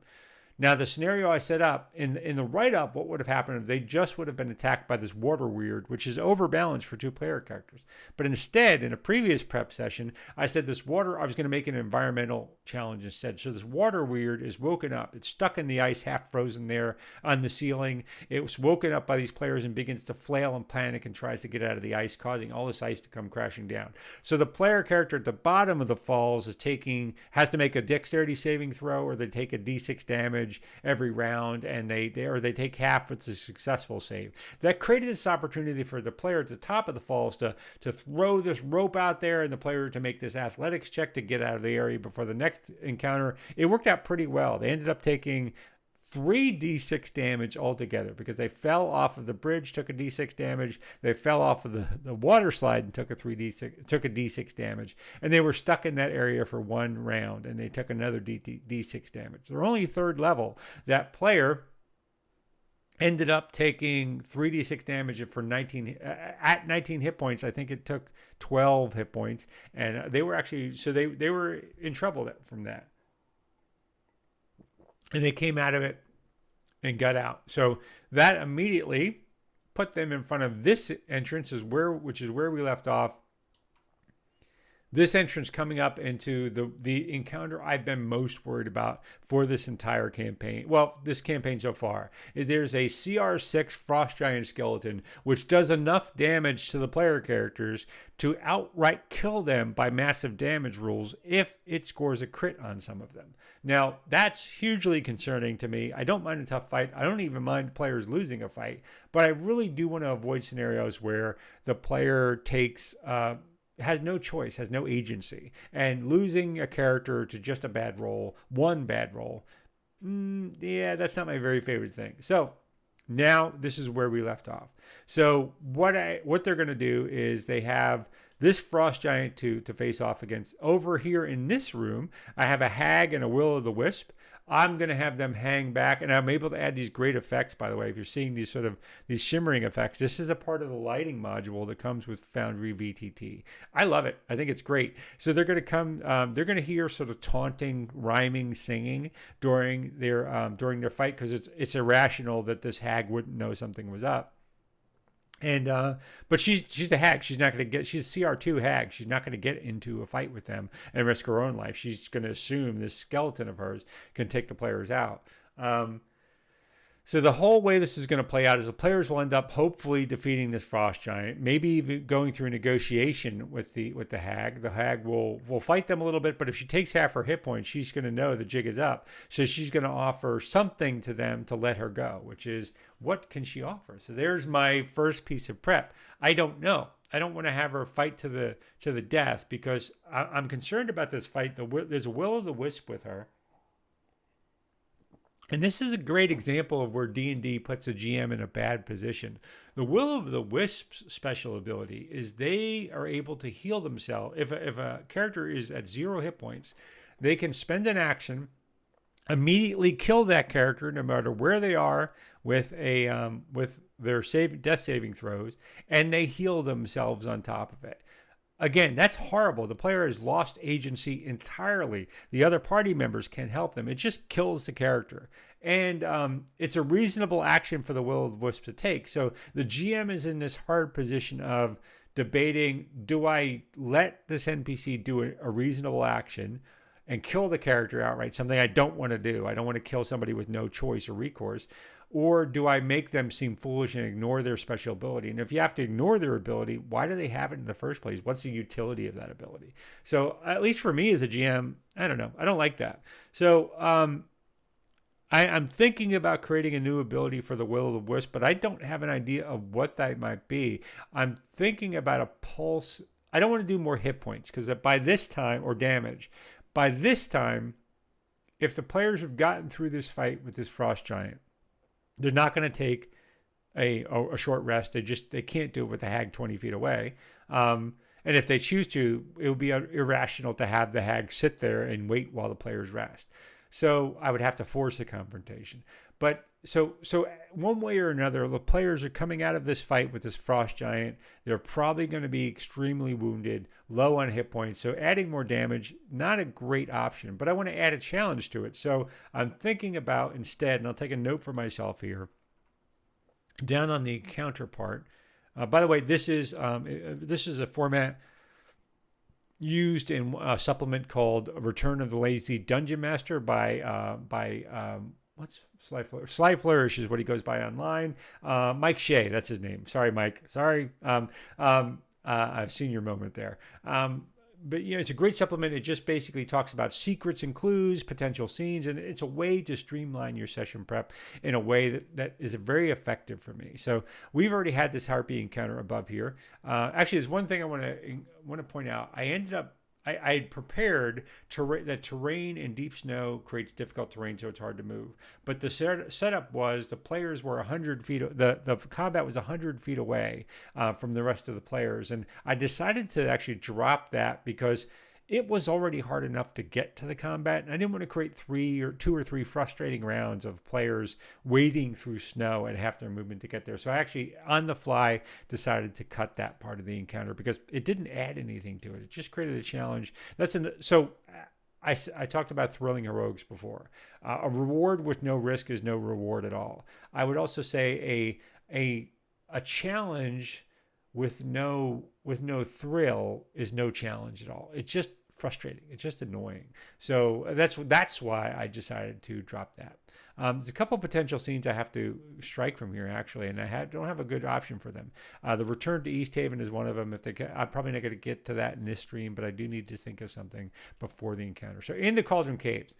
Now, the scenario I set up, in the write-up, what would have happened if they just would have been attacked by this water weird, which is overbalanced for 2 player characters. But instead, in a previous prep session, I said I was going to make an environmental challenge instead. So this water weird is woken up. It's stuck in the ice, half frozen there on the ceiling. It was woken up by these players and begins to flail and panic and tries to get out of the ice, causing all this ice to come crashing down. So the player character at the bottom of the falls has to make a dexterity saving throw, or they take a d6 damage every round, and they take half with a successful save. That created this opportunity for the player at the top of the falls to throw this rope out there, and the player to make this athletics check to get out of the area before the next encounter. It worked out pretty well. They ended up taking 3d6 damage altogether because they fell off of the bridge, took a d6 damage. They fell off of the water slide and took a d6 damage, and they were stuck in that area for 1 round, and they took another d6 damage. They're only 3rd level. That player ended up taking 3d6 damage for 19 hit points. I think it took 12 hit points, and they were in trouble from that. And they came out of it and got out. So that immediately put them in front of this entrance, which is where we left off. This entrance coming up into the encounter I've been most worried about for this entire campaign. Well, this campaign so far. There's a CR6 Frost Giant skeleton, which does enough damage to the player characters to outright kill them by massive damage rules if it scores a crit on some of them. Now, that's hugely concerning to me. I don't mind a tough fight. I don't even mind players losing a fight, but I really do want to avoid scenarios where the player has no choice, has no agency, and losing a character to just one bad roll, that's not my very favorite thing. So now this is where we left off. So what they're going to do is they have this Frost Giant to face off against. Over here in this room, I have a Hag and a Will-o'-the-Wisp. I'm going to have them hang back, and I'm able to add these great effects, by the way. If you're seeing these shimmering effects, this is a part of the lighting module that comes with Foundry VTT. I love it. I think it's great. So they're going to come, they're going to hear sort of taunting, rhyming, singing during their fight, because it's irrational that this Hag wouldn't know something was up. And but she's the Hag. She's a CR2 Hag. She's not going to get into a fight with them and risk her own life. She's going to assume this skeleton of hers can take the players out. So the whole way this is going to play out is the players will end up hopefully defeating this Frost Giant, maybe even going through a negotiation with the Hag. The Hag will fight them a little bit, but if she takes half her hit points, she's going to know the jig is up. So she's going to offer something to them to let her go, which is, what can she offer? So there's my first piece of prep. I don't know. I don't want to have her fight to the death, because I'm concerned about this fight. There's a Will-o'-the-Wisp with her. And this is a great example of where D&D puts a GM in a bad position. The Will-o'-the-Wisp's special ability is they are able to heal themselves. If a character is at 0 hit points, they can spend an action, immediately kill that character no matter where they are with their death saving throws, and they heal themselves on top of it. Again, that's horrible. The player has lost agency entirely. The other party members can't help them. It just kills the character. And it's a reasonable action for the Will-o'-the-Wisp to take. So the GM is in this hard position of debating, do I let this NPC do a reasonable action and kill the character outright, something I don't want to do. I don't want to kill somebody with no choice or recourse. Or do I make them seem foolish and ignore their special ability? And if you have to ignore their ability, why do they have it in the first place? What's the utility of that ability? So at least for me as a GM, I don't know. I don't like that. So I'm thinking about creating a new ability for the Will-o'-the-Wisp, but I don't have an idea of what that might be. I'm thinking about a pulse. I don't want to do more hit points, because by this time, or damage, by this time, if the players have gotten through this fight with this Frost Giant, they're not going to take a short rest. They can't do it with a Hag 20 feet away. And And if they choose to, it would be irrational to have the hag sit there and wait while the players rest. So I would have to force a confrontation. But so one way or another, the players are coming out of this fight with this frost giant. They're probably going to be extremely wounded, low on hit points. So adding more damage, not a great option, but I want to add a challenge to it. So I'm thinking about instead, and I'll take a note for myself here, down on the encounter part. By the way, this is a format used in a supplement called Return of the Lazy Dungeon Master by what's Sly Flourish is what he goes by online. Mike Shea, that's his name. Sorry, Mike. Sorry. I've seen your moment there. But it's a great supplement. It just basically talks about secrets and clues, potential scenes, and it's a way to streamline your session prep in a way that is very effective for me. So we've already had this harpy encounter above here. Actually, there's one thing I want to point out. I had prepared that terrain in deep snow creates difficult terrain, so it's hard to move. But the setup was the players were 100 feet. The combat was 100 feet away from the rest of the players, and I decided to actually drop that because it was already hard enough to get to the combat, and I didn't want to create 2 or 3 frustrating rounds of players wading through snow at half their movement to get there. So I actually, on the fly, decided to cut that part of the encounter because it didn't add anything to it. It just created a challenge. So I talked about thrilling heroics before. A reward with no risk is no reward at all. I would also say a challenge with no thrill is no challenge at all. It's just frustrating. It's just annoying. So that's why I decided to drop that. There's a couple potential scenes I have to strike from here actually, and don't have a good option for them. The return to East Haven is one of them. I'm probably not going to get to that in this stream, but I do need to think of something before the encounter. So in the Cauldron Caves,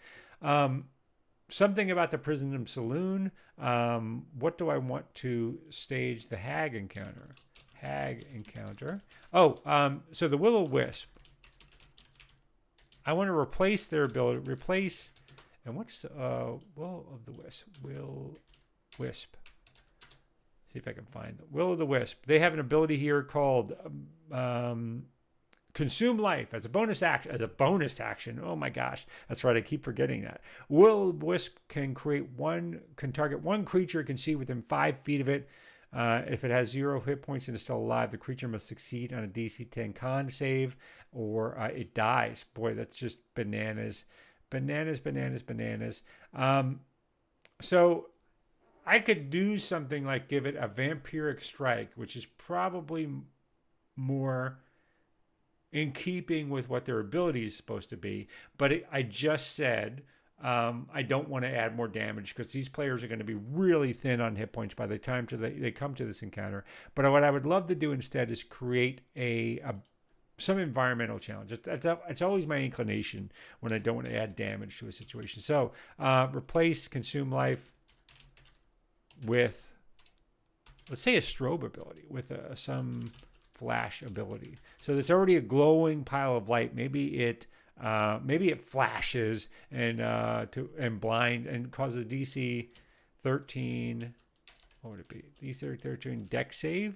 something about the Prison Saloon. What do I want to stage the hag encounter? So the Will-O-Wisp. I want to replace their ability. And what's Will-O-Wisp? See if I can find them. Will-O-Wisp. They have an ability here called Consume Life as a bonus action. Oh my gosh, that's right. I keep forgetting that. Will-O-Wisp can target one creature it can see within 5 feet of it. If it has 0 hit points and is still alive, the creature must succeed on a DC 10 con save or it dies. Boy, that's just bananas. So I could do something like give it a vampiric strike, which is probably more in keeping with what their ability is supposed to be. But I just said I don't want to add more damage because these players are going to be really thin on hit points by the time they come to this encounter. But what I would love to do instead is create some environmental challenge. It's always my inclination when I don't want to add damage to a situation. So replace Consume Life with, let's say, a strobe ability with some flash ability. So there's already a glowing pile of light. Maybe it flashes and blind and causes DC 13. What would it be? DC 13 Dex save.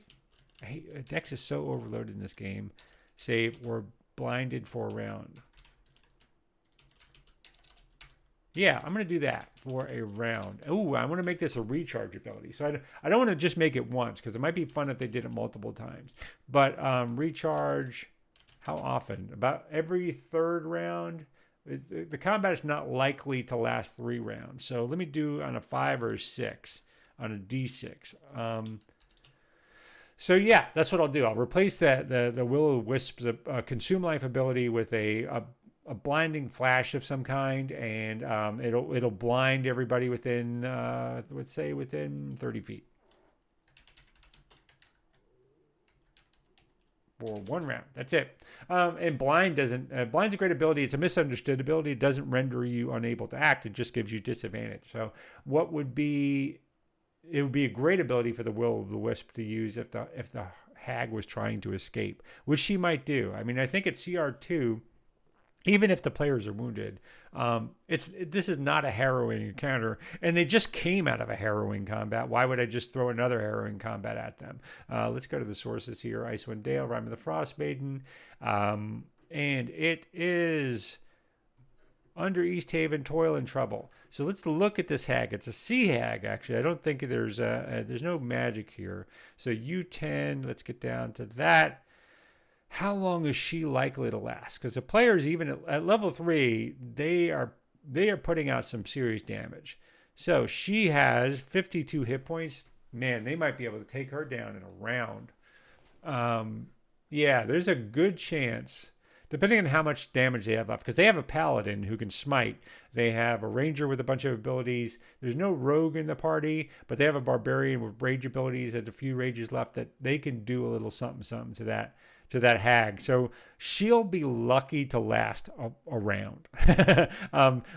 Dex is so overloaded in this game. Save or blinded for a round. Yeah, I'm going to do that for a round. Ooh, I want to make this a recharge ability. So I don't want to just make it once because it might be fun if they did it multiple times. But recharge, how often? About every 3rd round. The combat is not likely to last 3 rounds. So let me do on a 5 or a 6 on a D6. So yeah, that's what I'll do. I'll replace the Will-O-Wisp's Consume Life ability with a blinding flash of some kind, and it'll blind everybody within let's say within 30 feet for 1 round. That's it. And blind's a great ability. It's a misunderstood ability. It doesn't render you unable to act. It just gives you disadvantage. So it would be a great ability for the Will-O-Wisp to use if the hag was trying to escape, which she might do. I mean, I think at CR2, even if the players are wounded. This is not a harrowing encounter, and they just came out of a harrowing combat. Why would I just throw another harrowing combat at them? Let's go to the sources here. Icewind Dale, Rime of the Frostmaiden, and it is under East Haven, Toil and Trouble. So let's look at this hag. It's a sea hag, actually. I don't think there's no magic here. So U10, let's get down to that. How long is she likely to last? Because the players, even at level 3, they are putting out some serious damage. So she has 52 hit points. Man, they might be able to take her down in a round. Yeah, there's a good chance, depending on how much damage they have left, because they have a paladin who can smite. They have a ranger with a bunch of abilities. There's no rogue in the party, but they have a barbarian with rage abilities and a few rages left that they can do a little something to that hag. So she'll be lucky to last a round,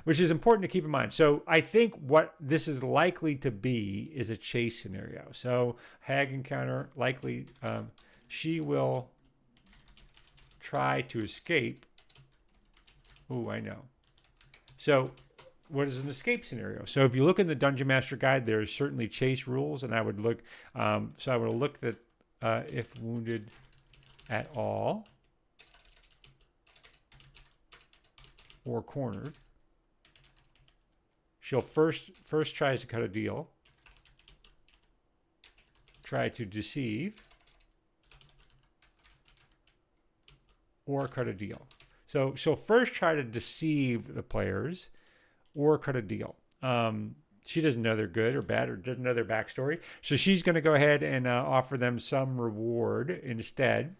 which is important to keep in mind. So I think what this is likely to be is a chase scenario. So hag encounter, likely she will try to escape. Oh, I know. So what is an escape scenario? So if you look in the Dungeon Master Guide, there's certainly chase rules, and I would look, so I would look that if wounded at all or cornered, she'll first tries to cut a deal, try to deceive, or cut a deal. So she'll first try to deceive the players or cut a deal. She doesn't know they're good or bad or doesn't know their backstory. So she's going to go ahead and offer them some reward instead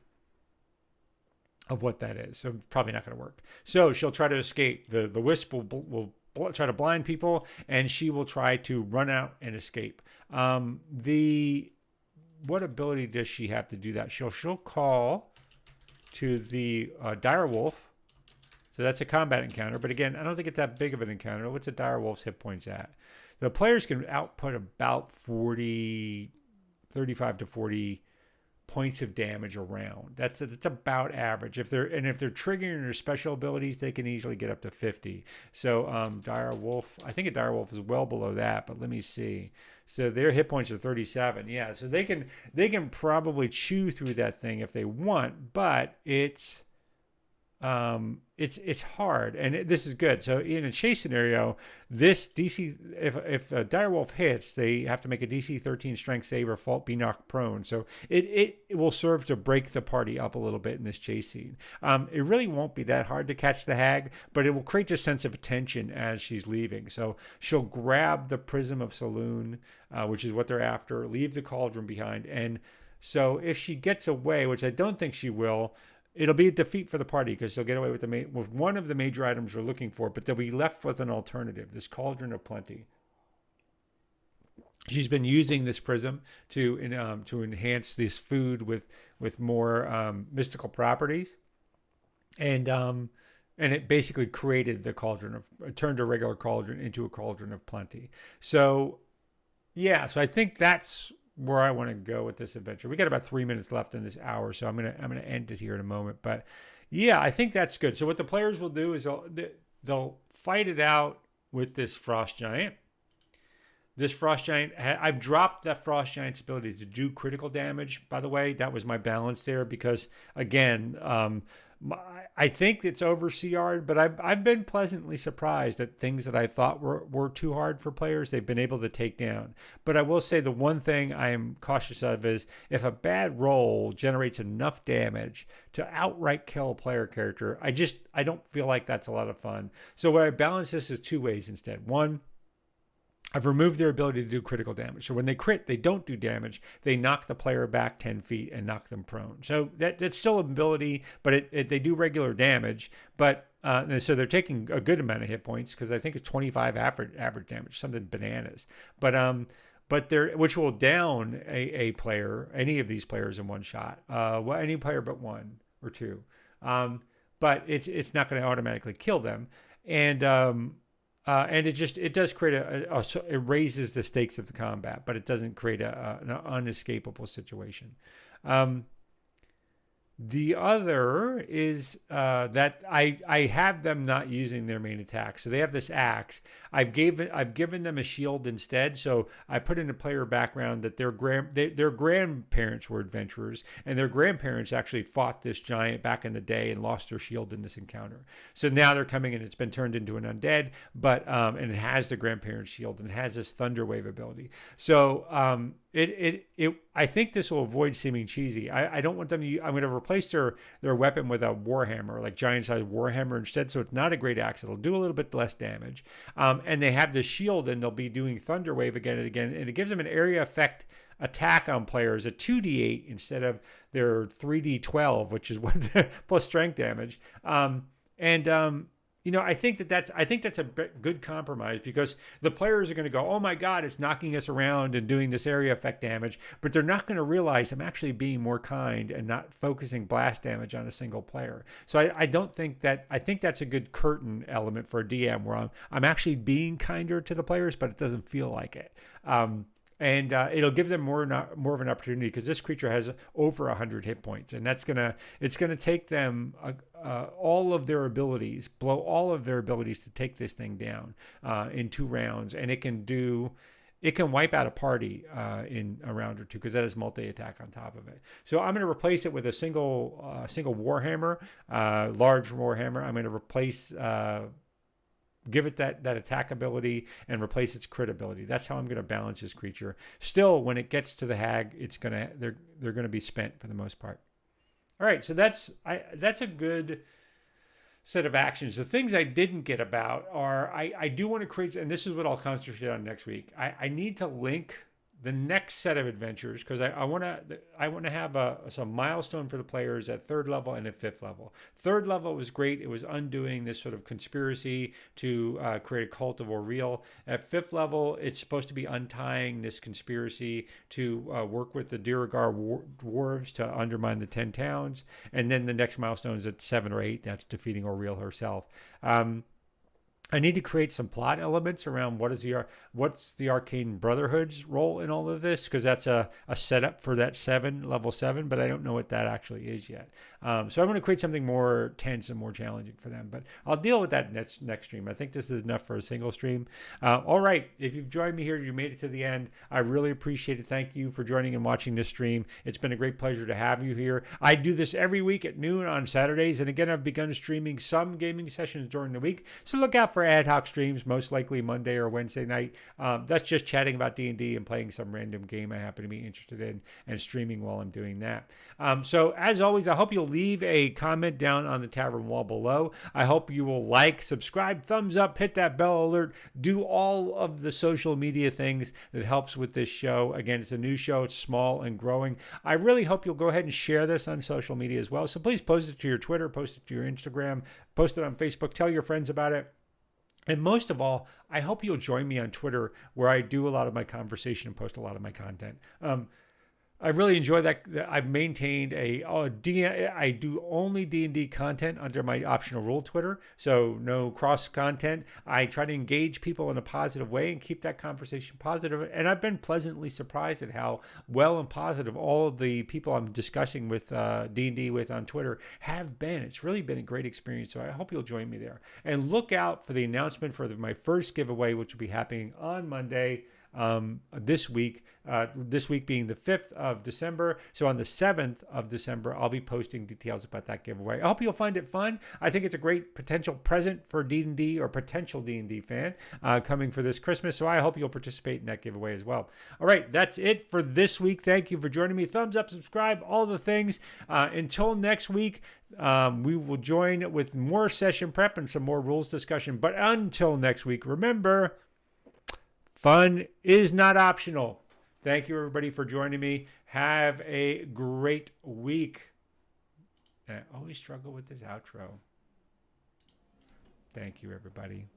of what that is. So probably not going to work. So she'll try to escape. The wisp will try to blind people, and she will try to run out and escape. What ability does she have to do that? She'll call to the dire wolf. So that's a combat encounter. But again, I don't think it's that big of an encounter. What's a dire wolf's hit points at? The players can output about 35 to 40 points of damage around. That's about average. If they're triggering their special abilities, they can easily get up to 50. So dire wolf, I think a dire wolf is well below that, but let me see. So their hit points are 37. Yeah, so they can probably chew through that thing if they want, but it's hard, and this is good. So in a chase scenario, this DC, if a direwolf hits, they have to make a DC 13 strength save or be knocked prone. So it will serve to break the party up a little bit in this chase scene. It really won't be that hard to catch the hag, but it will create a sense of tension as she's leaving. So she'll grab the Prism of Saloon, which is what they're after, leave the cauldron behind, and so if she gets away, which I don't think she will, it'll be a defeat for the party because they'll get away with with one of the major items we're looking for, but they'll be left with an alternative, this Cauldron of Plenty. She's been using this prism to enhance this food with more mystical properties, and it basically created the turned a regular cauldron into a Cauldron of Plenty. So yeah, so I think that's where I want to go with this adventure. We got about 3 minutes left in this hour, so I'm gonna end it here in a moment. But yeah, I think that's good. So what the players will do is they'll fight it out with this Frost Giant. This Frost Giant, I've dropped that Frost Giant's ability to do critical damage. By the way, that was my balance there because again, I think it's over CR'd, but I've been pleasantly surprised at things that I thought were too hard for players. They've been able to take down. But I will say the one thing I am cautious of is if a bad roll generates enough damage to outright kill a player character, I don't feel like that's a lot of fun. So what I balance this is two ways instead. One, I've removed their ability to do critical damage. So when they crit, they don't do damage. They knock the player back 10 feet and knock them prone. So that's still an ability, but they do regular damage. But so they're taking a good amount of hit points because I think it's 25 average damage, something bananas. But which will down a player, any of these players in one shot. Any player but one or two. But it's not going to automatically kill them. And it does create it raises the stakes of the combat, but it doesn't create an unescapable situation. The other is that I have them not using their main attack, so they have this axe. I've given them a shield instead. So I put in a player background that their grandparents were adventurers, and their grandparents actually fought this giant back in the day and lost their shield in this encounter. So now they're coming in. It's been turned into an undead, but and it has the grandparents shield and it has this thunder wave ability. So I think this will avoid seeming cheesy. I don't want them to. I'm going to replace their weapon with a warhammer, like giant sized warhammer instead. So it's not a great axe. It'll do a little bit less damage. And they have the shield, and they'll be doing thunder wave again and again, and it gives them an area effect attack on players at 2d8 instead of their 3d12, which is what plus strength damage. I think that's a good compromise, because the players are going to go, oh my God, it's knocking us around and doing this area effect damage, but they're not going to realize I'm actually being more kind and not focusing blast damage on a single player. So I think that's a good curtain element for a DM, where I'm actually being kinder to the players, but it doesn't feel like it. And it'll give them more of an opportunity, because this creature has over 100 hit points, and it's gonna take them all of their abilities, blow all of their abilities to take this thing down in 2 rounds, and it can wipe out a party in a round or 2, because that is multi-attack on top of it. So I'm going to replace it with a single warhammer, large warhammer. I'm going to replace. Give it that attack ability and replace its crit ability. That's how I'm going to balance this creature. Still, when it gets to the hag, they're going to be spent for the most part. All right, so that's a good set of actions. The things I didn't get about are I do want to create, and this is what I'll concentrate on next week. I need to link the next set of adventures, because I want to have some milestone for the players at 3rd level and at 5th level. 3rd level was great. It was undoing this sort of conspiracy to create a cult of Orreal. At 5th level, it's supposed to be untying this conspiracy to work with the Dirigar dwarves to undermine the 10 towns. And then the next milestone is at 7 or 8. That's defeating Orreal herself. I need to create some plot elements around what's the Arcane Brotherhood's role in all of this, because that's a setup for that level 7, but I don't know what that actually is yet. So I'm going to create something more tense and more challenging for them, but I'll deal with that next stream. I think this is enough for a single stream. All right, if you've joined me here, you made it to the end, I really appreciate it. Thank you for joining and watching this stream. It's been a great pleasure to have you here. I do this every week at noon on Saturdays, and again, I've begun streaming some gaming sessions during the week, so look out for ad hoc streams, most likely Monday or Wednesday night. That's just chatting about D&D and playing some random game I happen to be interested in, and streaming while I'm doing that. So as always, I hope you'll leave a comment down on the tavern wall below. I hope you will like, subscribe, thumbs up, hit that bell alert, do all of the social media things that helps with this show. Again, it's a new show. It's small and growing. I really hope you'll go ahead and share this on social media as well. So please post it to your Twitter, post it to your Instagram, post it on Facebook, tell your friends about it. And most of all, I hope you'll join me on Twitter, where I do a lot of my conversation and post a lot of my content. I really enjoy that. I've maintained I do only D&D content under my optional rule Twitter, so no cross content. I try to engage people in a positive way and keep that conversation positive. And I've been pleasantly surprised at how well and positive all of the people I'm discussing with D&D with on Twitter have been. It's really been a great experience, so I hope you'll join me there. And look out for the announcement for my first giveaway, which will be happening on Monday. This week being the 5th of December. So on the 7th of December, I'll be posting details about that giveaway. I hope you'll find it fun. I think it's a great potential present for D&D or potential D&D fan coming for this Christmas. So I hope you'll participate in that giveaway as well. All right, that's it for this week. Thank you for joining me. Thumbs up, subscribe, all the things. Until next week, we will join with more session prep and some more rules discussion. But until next week, remember, fun is not optional. Thank you, everybody, for joining me. Have a great week. And I always struggle with this outro. Thank you, everybody.